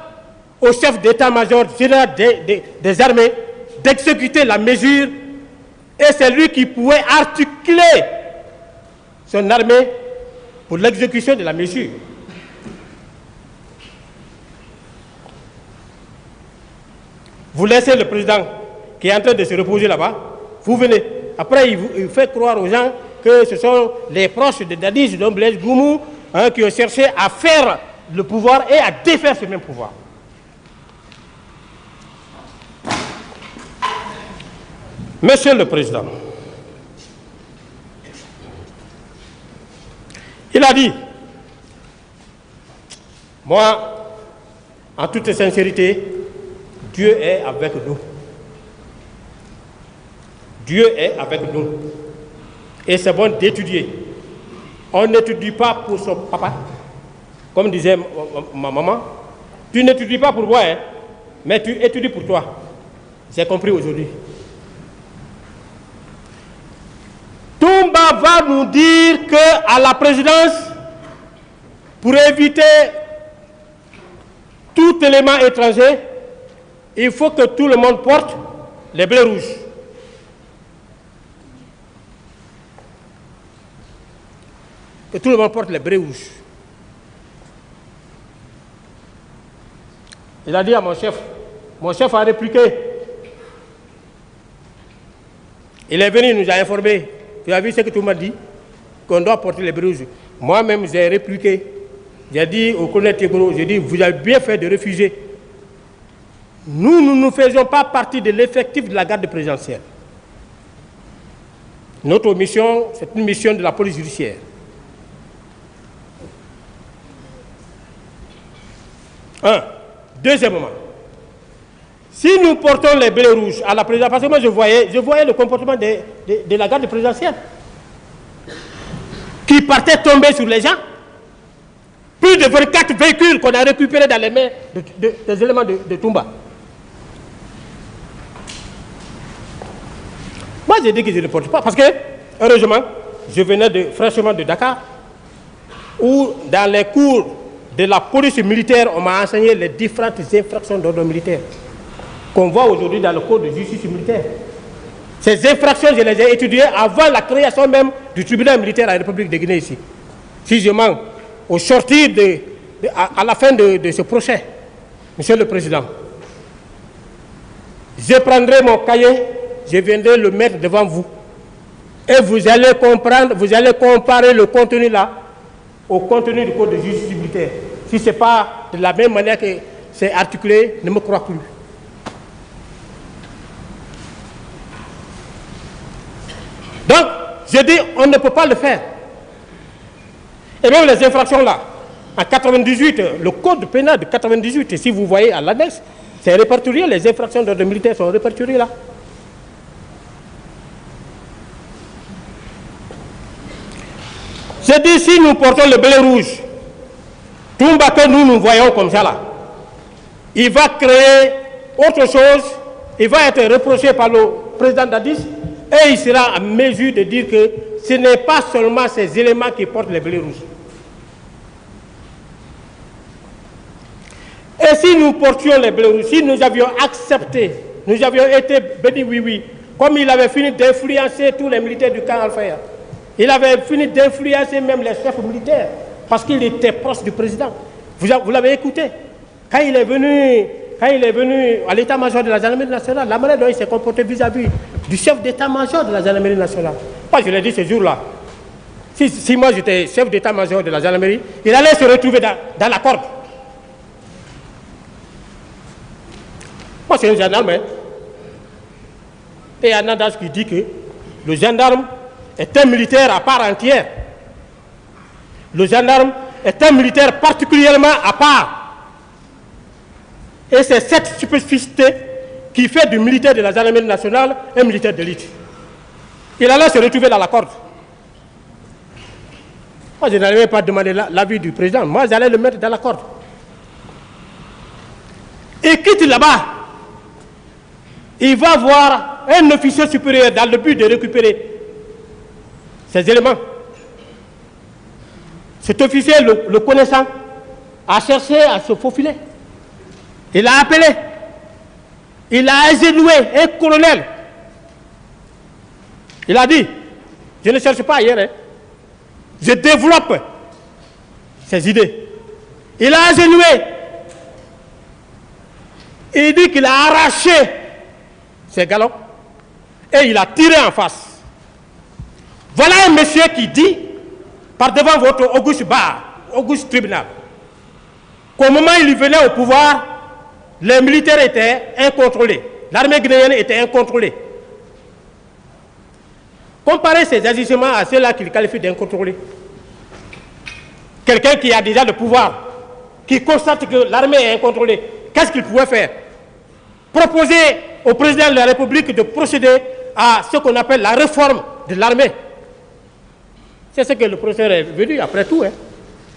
au chef d'état-major général des armées d'exécuter la mesure, et c'est lui qui pouvait articuler son armée pour l'exécution de la mesure. Vous laissez le président qui est en train de se reposer là-bas, vous venez. Après, il fait croire aux gens que ce sont les proches de Dadis, de Blaise Goumou, qui ont cherché à faire le pouvoir et à défaire ce même pouvoir. Monsieur le Président, il a dit, moi, en toute sincérité, Dieu est avec nous. Dieu est avec nous. Et c'est bon d'étudier. On n'étudie pas pour son papa. Comme disait ma maman, tu n'étudies pas pour moi, hein, mais tu étudies pour toi. J'ai compris aujourd'hui. Toumba va nous dire qu'à la présidence, pour éviter tout élément étranger, il faut que tout le monde porte les bleus rouges. Que tout le monde porte les bleus rouges. Il a dit à mon chef a répliqué. Il est venu, il nous a informé. Tu as vu ce que tu m'as dit? Qu'on doit porter les bleus rouges. Moi-même, j'ai répliqué. J'ai dit au colonel Tigboro, j'ai dit, vous avez bien fait de refuser. Nous ne faisons pas partie de l'effectif de la garde présidentielle. Notre mission, c'est une mission de la police judiciaire. Deuxièmement, si nous portons les bleus rouges à la présidence, parce que moi je voyais le comportement de la garde présidentielle qui partait tomber sur les gens. Plus de 24 véhicules qu'on a récupérés dans les mains des éléments de Toumba. Moi j'ai dit que je ne porte pas parce que heureusement, je venais fraîchement de Dakar, où dans les cours de la police militaire, on m'a enseigné les différentes infractions d'ordre militaire qu'on voit aujourd'hui dans le code de justice militaire. Ces infractions, je les ai étudiées avant la création même du tribunal militaire à la République de Guinée ici. Si je mens, au sortir à la fin de ce procès, Monsieur le Président, je prendrai mon cahier, je viendrai le mettre devant vous. Et vous allez comprendre, vous allez comparer le contenu là au contenu du code de justice militaire. Si ce n'est pas de la même manière que c'est articulé, ne me crois plus. Donc, je dis, on ne peut pas le faire. Et même les infractions là, en 98, le code pénal de 98, et si vous voyez à l'annexe, c'est répertorié, les infractions d'ordre militaire sont répertoriées là. Je dis, si nous portons le blé rouge, tout bas que nous voyons comme ça là, il va créer autre chose, il va être reproché par le président Dadis, et il sera en mesure de dire que ce n'est pas seulement ces éléments qui portent les blés rouges. Et si nous portions les blés rouges, si nous avions accepté, nous avions été bénis, oui, comme il avait fini d'influencer tous les militaires du camp Al-Faya, il avait fini d'influencer même les chefs militaires, parce qu'il était proche du président. Vous l'avez écouté. Quand il est venu à l'état-major de la gendarmerie nationale, la manière dont il s'est comporté vis-à-vis du chef d'état-major de la gendarmerie nationale. Moi, je l'ai dit ce jour-là. Si moi j'étais chef d'état-major de la gendarmerie, il allait se retrouver dans la corde. Moi, c'est un gendarme. Hein. Et il y a un adage qui dit que le gendarme est un militaire à part entière. Le gendarme est un militaire particulièrement à part. Et c'est cette spécificité qui fait du militaire de la gendarmerie nationale un militaire d'élite. Il allait se retrouver dans la corde. Moi, je n'allais pas demander l'avis du président. Moi, j'allais le mettre dans la corde. Et quitte là-bas. Il va voir un officier supérieur dans le but de récupérer ces éléments. Cet officier, le connaissant, a cherché à se faufiler. Il a appelé. Il a agenoué un colonel. Il a dit, je ne cherche pas ailleurs, hein. Je développe ces idées. Il a agenoué. Il dit qu'il a arraché ses galons et il a tiré en face. Voilà un monsieur qui dit, par devant votre auguste tribunal, qu'au moment où il venait au pouvoir, les militaires étaient incontrôlés. L'armée guinéenne était incontrôlée. Comparez ces agissements à ceux-là qu'il qualifie d'incontrôlés. Quelqu'un qui a déjà le pouvoir, qui constate que l'armée est incontrôlée, qu'est-ce qu'il pouvait faire? Proposer au président de la République de procéder à ce qu'on appelle la réforme de l'armée. C'est ce que le professeur est venu après tout. Hein.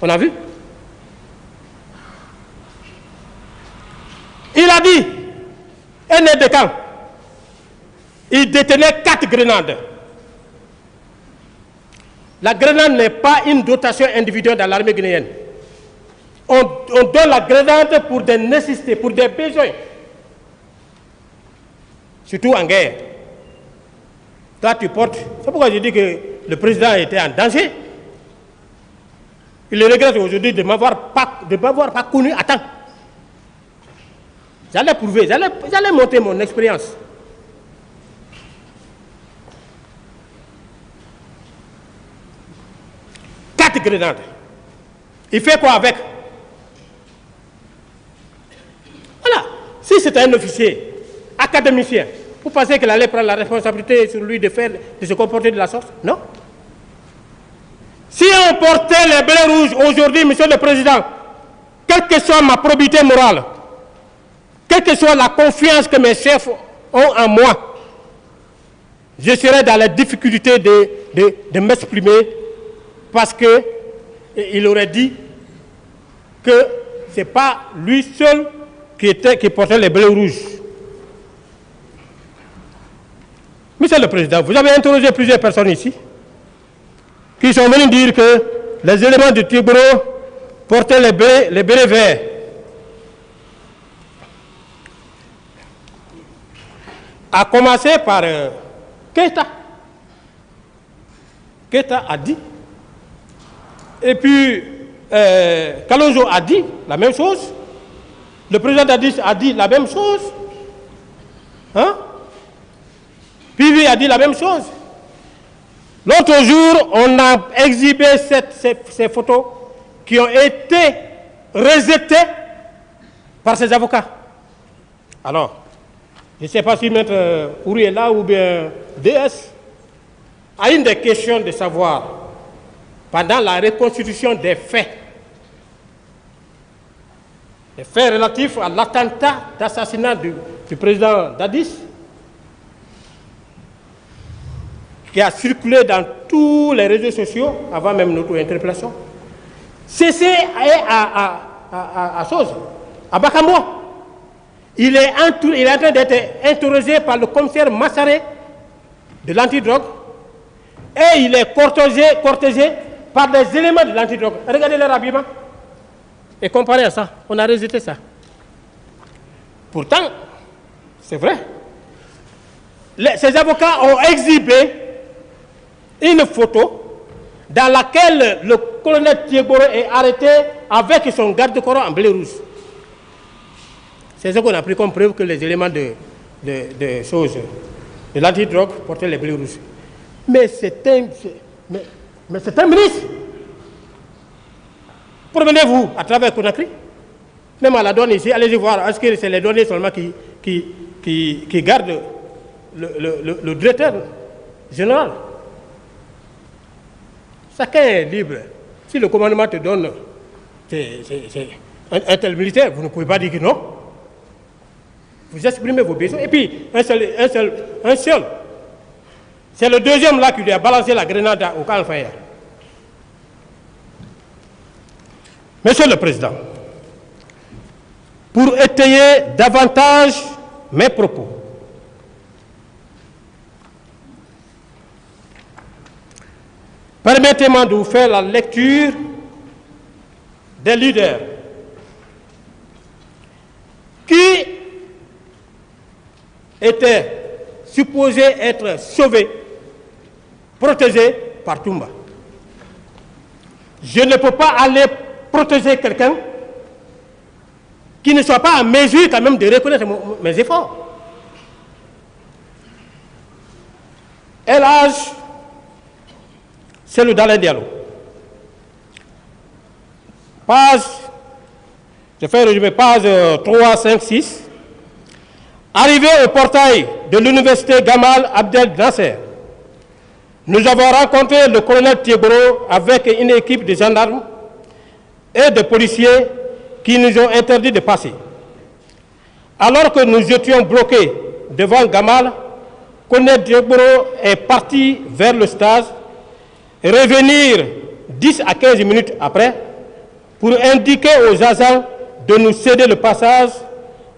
On a vu. Il a dit, un aide de camp, il détenait 4 grenades. La grenade n'est pas une dotation individuelle dans l'armée guinéenne. On donne la grenade pour des nécessités, pour des besoins. Surtout en guerre. Toi, tu portes. C'est pourquoi je dis que le président était en danger. Il regrette aujourd'hui de ne m'avoir pas connu à temps. J'allais prouver, j'allais monter mon expérience. Grenades. Il fait quoi avec? Voilà. Si c'était un officier, académicien, vous pensez qu'il allait prendre la responsabilité sur lui de se comporter de la sorte? Non. Si on portait les blés rouges aujourd'hui, Monsieur le Président, quelle que soit ma probité morale, quelle que soit la confiance que mes chefs ont en moi, je serais dans la difficulté de m'exprimer parce qu'il aurait dit que ce n'est pas lui seul qui portait les blés rouges. Monsieur le Président, vous avez interrogé plusieurs personnes ici. qui sont venus dire que les éléments du Tigboro portaient les bérets verts. À commencer par Keïta. Keïta a dit. Et puis, Kalonzo a dit la même chose. Le président Dadis a dit la même chose. Hein? Pivi a dit la même chose. L'autre jour, on a exhibé ces photos qui ont été rejetées par ses avocats. Alors, je ne sais pas si Maître Ouri est là ou bien DS. A une des questions de savoir, pendant la reconstitution des faits relatifs à l'attentat d'assassinat du président Dadis, qui a circulé dans tous les réseaux sociaux avant même notre interpellation, c'est à chose, à Bakambo. Il est en train d'être interrogé par le commissaire Massaré de l'antidrogue et il est cortégé par des éléments de l'antidrogue. Regardez leur habillement et comparez à ça. On a rejeté ça. Pourtant, c'est vrai. Ces avocats ont exhibé une photo dans laquelle le colonel Tigboro est arrêté avec son garde-corps en bleu rouge. C'est ce qu'on a pris comme preuve que les éléments de l'antidrogue portaient les blés rouges. Mais c'est un ministre. Promenez-vous à travers Conakry, même à la douane ici, allez-y voir, est-ce que c'est les données seulement qui gardent le directeur général? Chacun est libre. Si le commandement te donne un tel militaire, vous ne pouvez pas dire que non. Vous exprimez vos besoins. Et puis, un seul. C'est le deuxième là qui lui a balancé la grenade au Calfaya. Monsieur le Président, pour étayer davantage mes propos, permettez-moi de vous faire la lecture des leaders qui étaient supposés être sauvés, protégés par Toumba. Je ne peux pas aller protéger quelqu'un qui ne soit pas en mesure quand même de reconnaître mes efforts. El Hadj, c'est le Dalai Diallo. Page, je fais un résumé, page 3, 5, 6. Arrivé au portail de l'université Gamal Abdel Nasser, nous avons rencontré le colonel Tigboro avec une équipe de gendarmes et de policiers qui nous ont interdit de passer. Alors que nous étions bloqués devant Gamal, le colonel Tigboro est parti vers le stade et revenir 10 à 15 minutes après pour indiquer aux agents de nous céder le passage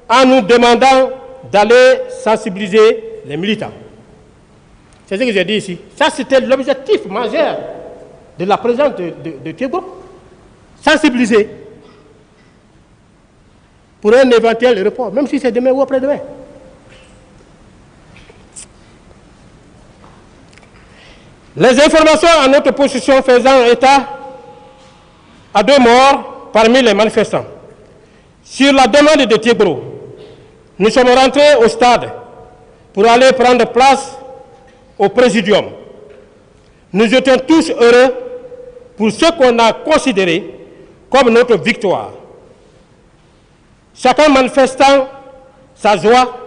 en nous demandant d'aller sensibiliser les militants. C'est ce que j'ai dit ici. Ça, c'était l'objectif majeur de la présence de Tigboro. Sensibiliser pour un éventuel report, même si c'est demain ou après-demain. Les informations à notre possession faisant état à 2 morts parmi les manifestants. Sur la demande de Tigboro, nous sommes rentrés au stade pour aller prendre place au présidium. Nous étions tous heureux pour ce qu'on a considéré comme notre victoire. Chacun manifestant sa joie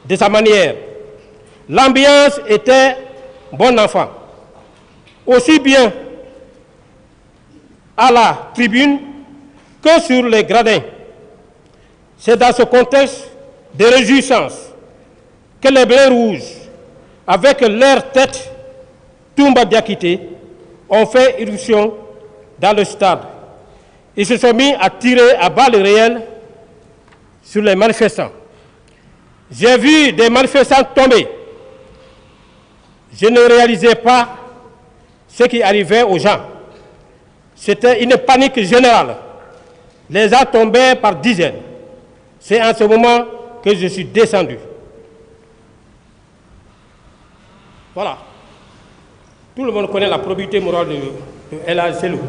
de sa manière. L'ambiance était bon enfant, aussi bien à la tribune que sur les gradins. C'est dans ce contexte de réjouissance que les Bleus rouges, avec leur tête Toumba Diakité, ont fait irruption dans le stade. Ils se sont mis à tirer à balles réelles sur les manifestants. J'ai vu des manifestants tomber. Je ne réalisais pas ce qui arrivait aux gens. C'était une panique générale. Les gens tombaient par dizaines. C'est en ce moment que je suis descendu. Voilà. Tout le monde connaît la probité morale de El Hadj Selou.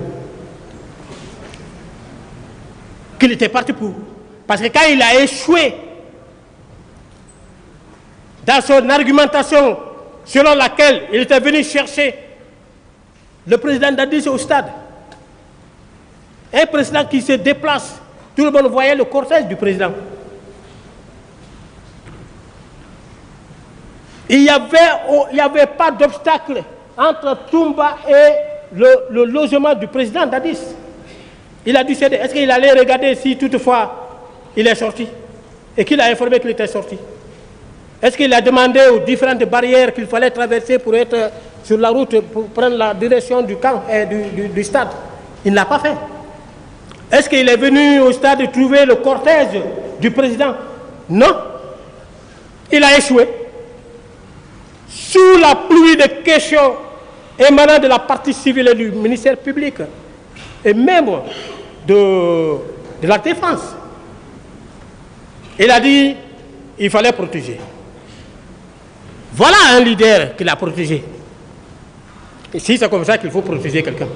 Qu'il était parti pour. Parce que quand il a échoué dans son argumentation selon laquelle il était venu chercher le président Dadis au stade, un président qui se déplace, tout le monde voyait le cortège du président. Il n'y avait pas d'obstacle entre Toumba et le logement du président Dadis. Il a dû céder. Est-ce qu'il allait regarder si toutefois il est sorti et qu'il a informé qu'il était sorti? Est-ce qu'il a demandé aux différentes barrières qu'il fallait traverser pour être sur la route, pour prendre la direction du camp et du stade? Il ne l'a pas fait. Est-ce qu'il est venu au stade trouver le cortège du président? Non. Il a échoué. Sous la pluie de questions émanant de la partie civile et du ministère public et même de la défense, il a dit qu'il fallait protéger. Voilà un leader qu'il a protégé. Et si c'est comme ça qu'il faut protéger quelqu'un.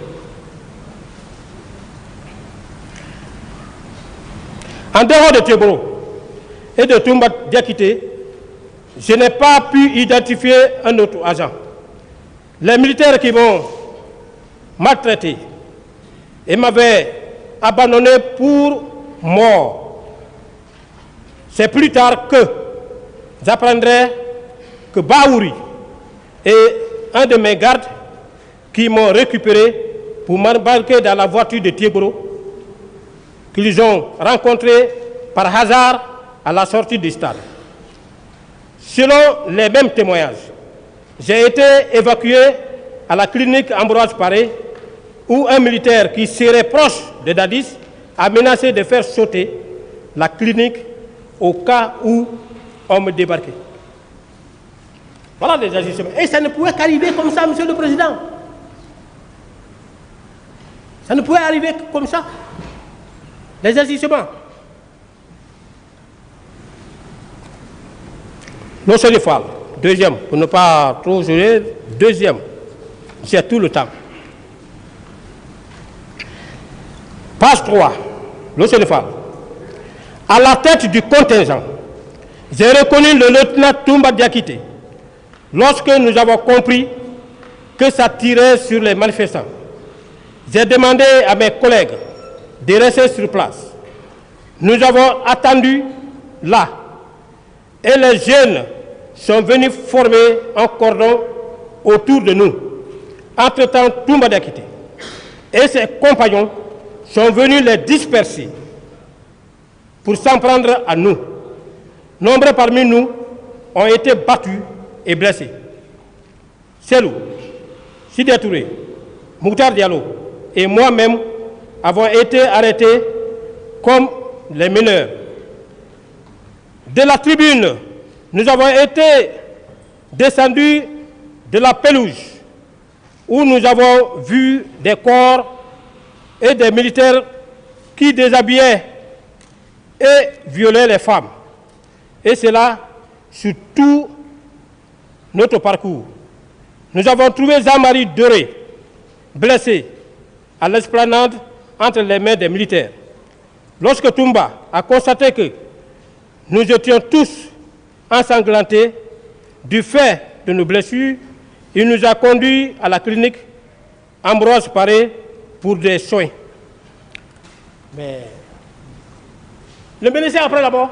En dehors de Teboro et de Toumba Diakité, je n'ai pas pu identifier un autre agent. Les militaires qui m'ont maltraité et m'avaient abandonné pour mort. C'est plus tard que j'apprendrai que Baouri et un de mes gardes qui m'ont récupéré pour m'embarquer dans la voiture de Tieboro, qu'ils ont rencontré par hasard à la sortie du stade. Selon les mêmes témoignages, j'ai été évacué à la clinique Ambroise Paré, où un militaire qui serait proche de Dadis a menacé de faire sauter la clinique au cas où on me débarquait. Voilà les agissements. Et ça ne pouvait qu'arriver comme ça, Monsieur le Président. Ça ne pouvait arriver comme ça. Les agissements. L'Océnifal, deuxième, pour ne pas trop jouer, deuxième, c'est tout le temps. Page 3, l'Océnifal. À la tête du contingent, j'ai reconnu le lieutenant Toumba Diakité. Lorsque nous avons compris que ça tirait sur les manifestants, j'ai demandé à mes collègues de rester sur place. Nous avons attendu là. Et les jeunes sont venus former un cordon autour de nous. Entre-temps, Toumba Diakité et ses compagnons sont venus les disperser pour s'en prendre à nous. Nombreux parmi nous ont été battus et blessés. Selou, Sidya Touré, Mouktar Diallo et moi-même avons été arrêtés comme les mineurs. De la tribune, nous avons été descendus de la pelouse où nous avons vu des corps et des militaires qui déshabillaient et violaient les femmes. Et cela sur tout notre parcours. Nous avons trouvé Jean-Marie Doré, blessé à l'esplanade entre les mains des militaires. Lorsque Toumba a constaté que nous étions tous ensanglantés du fait de nos blessures, il nous a conduits à la clinique Ambroise Paré pour des soins. Mais le ministère après la mort,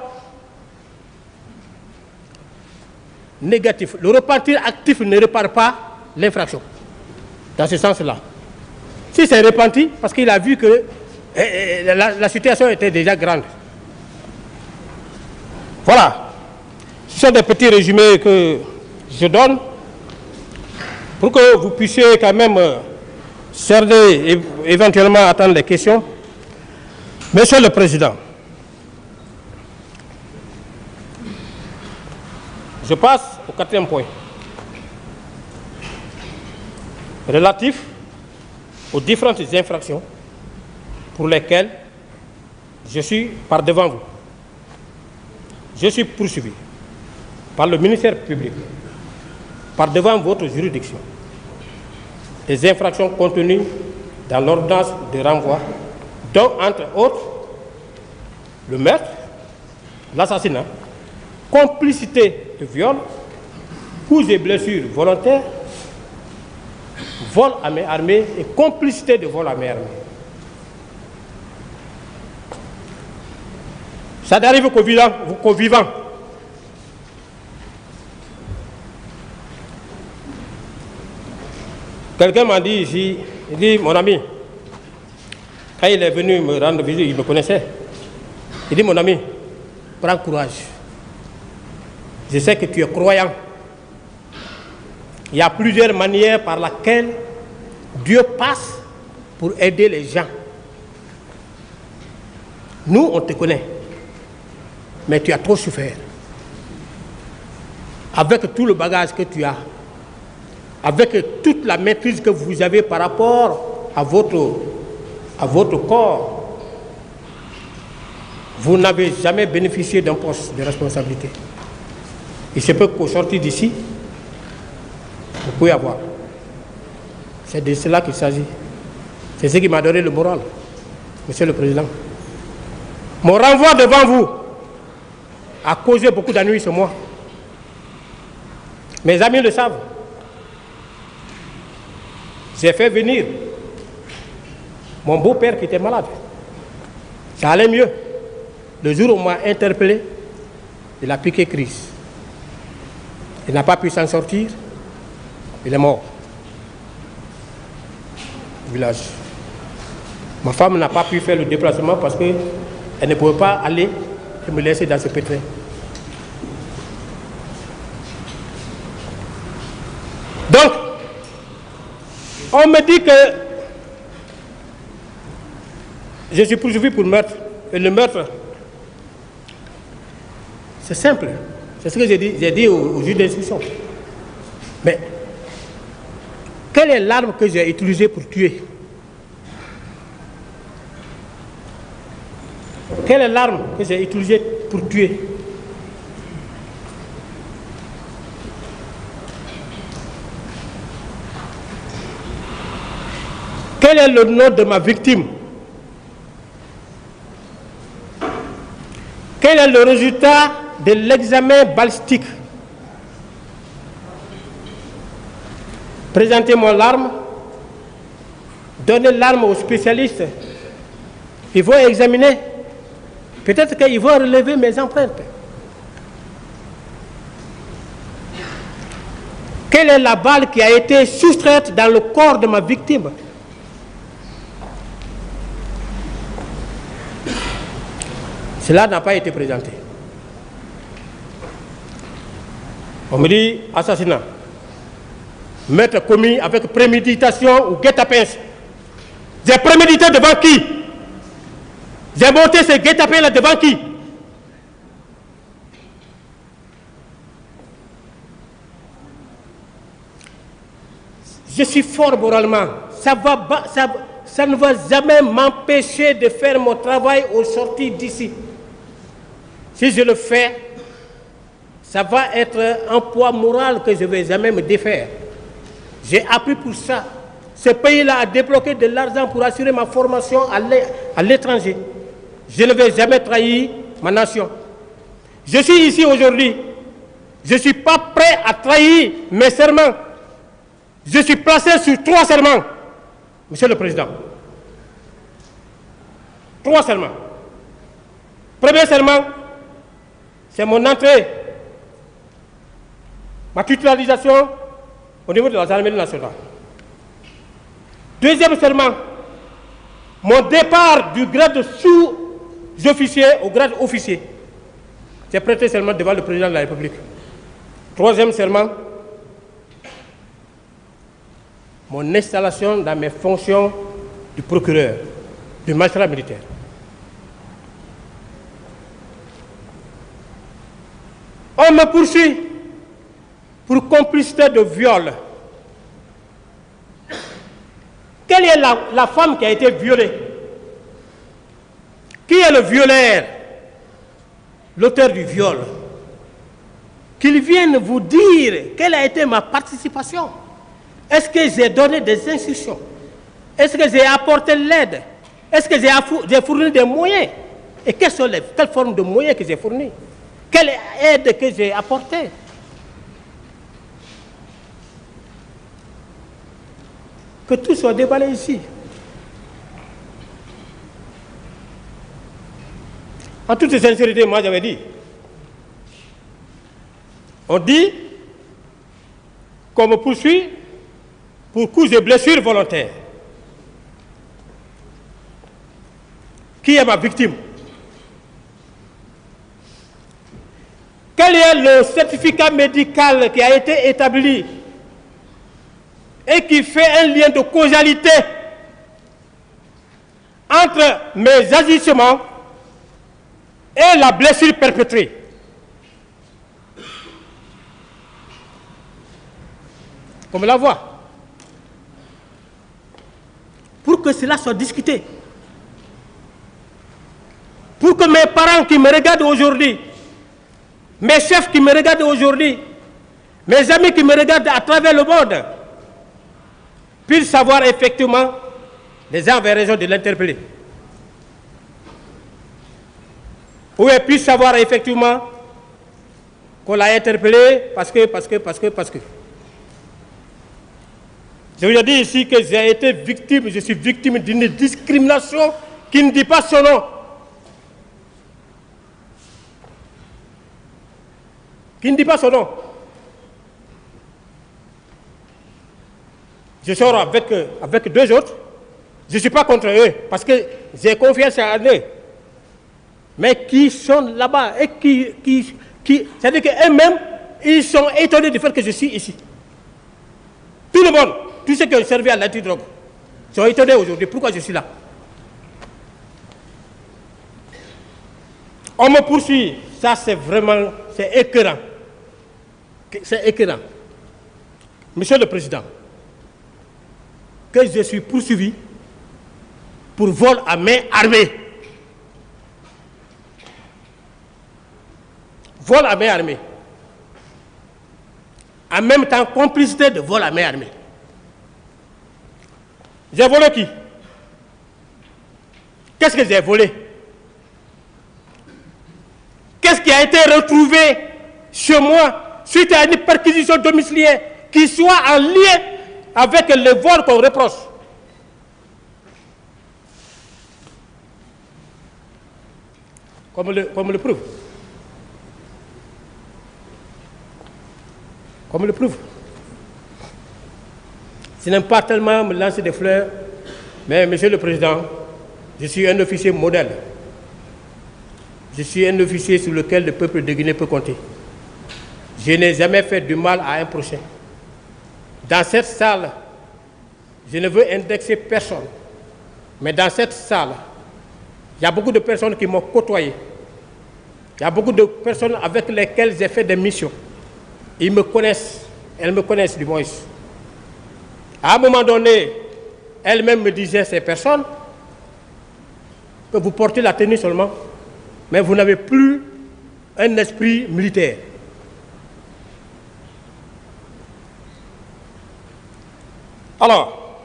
négatif. Le repentir actif ne répare pas l'infraction. Dans ce sens-là. Si c'est repenti, parce qu'il a vu que la situation était déjà grande. Voilà. Ce sont des petits résumés que je donne pour que vous puissiez quand même cerner et éventuellement attendre les questions. Monsieur le Président, je passe au 4e point. relatif aux différentes infractions pour lesquelles je suis par devant vous. Je suis poursuivi par le ministère public, par devant votre juridiction, des infractions contenues dans l'ordonnance de renvoi, dont, entre autres, le meurtre, l'assassinat, complicité de viol, coups et blessures volontaires, vol à main armée et complicité de vol à main armée. Ça n'arrive qu'aux vivants. Quelqu'un m'a dit ici, il dit, mon ami, quand il est venu me rendre visite, il me connaissait. Il dit, mon ami, prends courage. Je sais que tu es croyant. Il y a plusieurs manières par lesquelles Dieu passe pour aider les gens. Nous, on te connaît. Mais tu as trop souffert. Avec tout le bagage que tu as, avec toute la maîtrise que vous avez par rapport à votre corps, vous n'avez jamais bénéficié d'un poste de responsabilité. Il se peut qu'au sortir d'ici, vous pouvez avoir. C'est de cela qu'il s'agit. C'est ce qui m'a donné le moral, Monsieur le Président. Mon renvoi devant vous a causé beaucoup d'ennuis ce mois. Mes amis le savent. J'ai fait venir mon beau-père qui était malade. Ça allait mieux. Le jour où on m'a interpellé, il a piqué crise. Il n'a pas pu s'en sortir. Il est mort. Au village. Ma femme n'a pas pu faire le déplacement parce qu'elle ne pouvait pas aller et me laisser dans ce pétrin. Donc, on me dit que je suis poursuivi pour meurtre. Et le meurtre, c'est simple. C'est ce que j'ai dit au juge d'instruction. Mais, quelle est l'arme que j'ai utilisée pour tuer? Quelle est l'arme que j'ai utilisée pour tuer? Quel est le nom de ma victime? Quel est le résultat de l'examen balistique? Présentez-moi l'arme. Donnez l'arme aux spécialistes. Ils vont examiner. Peut-être qu'ils vont relever mes empreintes. Quelle est la balle qui a été soustraite dans le corps de ma victime? Cela n'a pas été présenté. On me dit assassinat. Meurtre commis avec préméditation ou guet-apens. J'ai prémédité devant qui? J'ai monté ce guet-apens là devant qui? Je suis fort moralement. Ça ne va jamais m'empêcher de faire mon travail au sortir d'ici. Si je le fais, ça va être un poids moral que je ne vais jamais me défaire. J'ai appris pour ça. Ce pays-là a débloqué de l'argent pour assurer ma formation à l'étranger. Je ne vais jamais trahir ma nation. Je suis ici aujourd'hui. Je ne suis pas prêt à trahir mes serments. Je suis placé sur 3 serments, Monsieur le Président. 3 serments. Premier serment, c'est mon entrée, ma titularisation au niveau de la gendarmerie nationale. Deuxième serment, mon départ du grade de sous-officier au grade officier. J'ai prêté serment devant le président de la République. Troisième serment, mon installation dans mes fonctions du procureur, du magistrat militaire. On me poursuit pour complicité de viol. est la femme qui a été violée? Qui est le violeur? L'auteur du viol. Qu'il vienne vous dire quelle a été ma participation. Est-ce que j'ai donné des instructions? Est-ce que j'ai apporté l'aide? Est-ce que j'ai fourni des moyens? Et quelles formes de moyens que j'ai fournis? Quelle aide que j'ai apportée? Que tout soit déballé ici. En toute sincérité, moi j'avais dit, on dit qu'on me poursuit pour coups et blessures volontaires. Qui est ma victime? Quel est le certificat médical qui a été établi et qui fait un lien de causalité entre mes agissements et la blessure perpétrée? Comme la voix. Pour que cela soit discuté. Pour que mes parents qui me regardent aujourd'hui, mes chefs qui me regardent aujourd'hui, mes amis qui me regardent à travers le monde, puissent savoir effectivement les gens avaient raison de l'interpeller. Ou ils puissent savoir effectivement qu'on l'a interpellé parce que. Je vous ai dit ici que j'ai été victime, je suis victime d'une discrimination qui ne dit pas son nom. Qui ne dit pas son nom. Je sors avec deux autres. Je ne suis pas contre eux parce que j'ai confiance en eux. Mais qui sont là-bas et qui c'est-à-dire qu'eux-mêmes, ils sont étonnés du fait que je suis ici. Tout le monde, tous ceux qui ont servi à l'antidrogue, sont étonnés aujourd'hui. Pourquoi je suis là? On me poursuit. Ça, c'est vraiment, c'est écœurant. C'est écœurant. Monsieur le Président, que je suis poursuivi pour vol à main armée. Vol à main armée. En même temps, complicité de vol à main armée. J'ai volé qui? Qu'est-ce que j'ai volé? Qu'est-ce qui a été retrouvé chez moi suite à une perquisition domiciliaire qui soit en lien avec le vol qu'on reproche? Comme le prouve. Comme le prouve. Ce n'est pas tellement me lancer des fleurs, mais Monsieur le Président, je suis un officier modèle. Je suis un officier sur lequel le peuple de Guinée peut compter. Je n'ai jamais fait du mal à un prochain. Dans cette salle, je ne veux indexer personne, mais dans cette salle, il y a beaucoup de personnes qui m'ont côtoyé. Il y a beaucoup de personnes avec lesquelles j'ai fait des missions. Ils me connaissent, elles me connaissent du moins. À un moment donné, elles-mêmes me disaient, ces personnes, que vous portez la tenue seulement, mais vous n'avez plus un esprit militaire. Alors,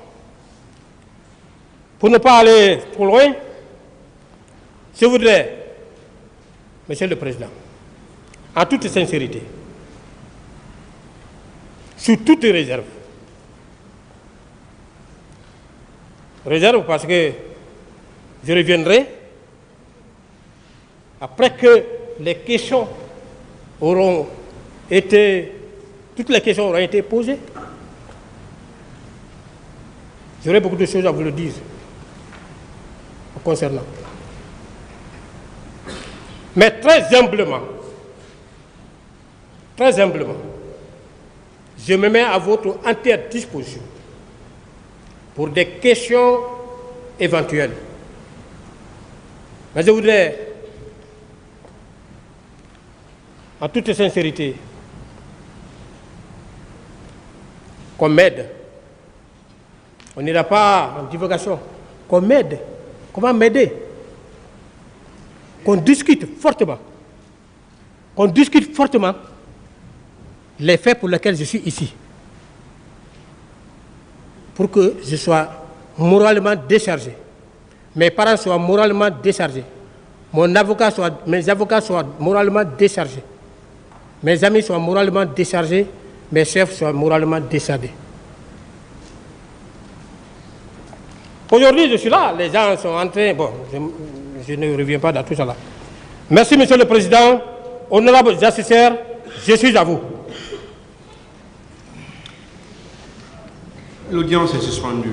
pour ne pas aller trop loin, je voudrais, Monsieur le Président, en toute sincérité, sous toute réserve parce que je reviendrai après que les questions auront été, toutes les questions auront été posées. J'aurai beaucoup de choses à vous le dire concernant. Mais très humblement, je me mets à votre entière disposition pour des questions éventuelles. Mais je voudrais, en toute sincérité, qu'on m'aide On n'ira pas en divulgation. Qu'on m'aide. Comment m'aider? Qu'on discute fortement. Qu'on discute fortement les faits pour lesquels je suis ici. Pour que je sois moralement déchargé. Mes parents soient moralement déchargés. Mes avocats soient moralement déchargés. Mes amis soient moralement déchargés. Mes chefs soient moralement déchargés. Aujourd'hui, je suis là. Les gens sont en train... Bon, je ne reviens pas dans tout ça là. Merci, Monsieur le Président. Honorables assesseurs, je suis à vous. L'audience est suspendue.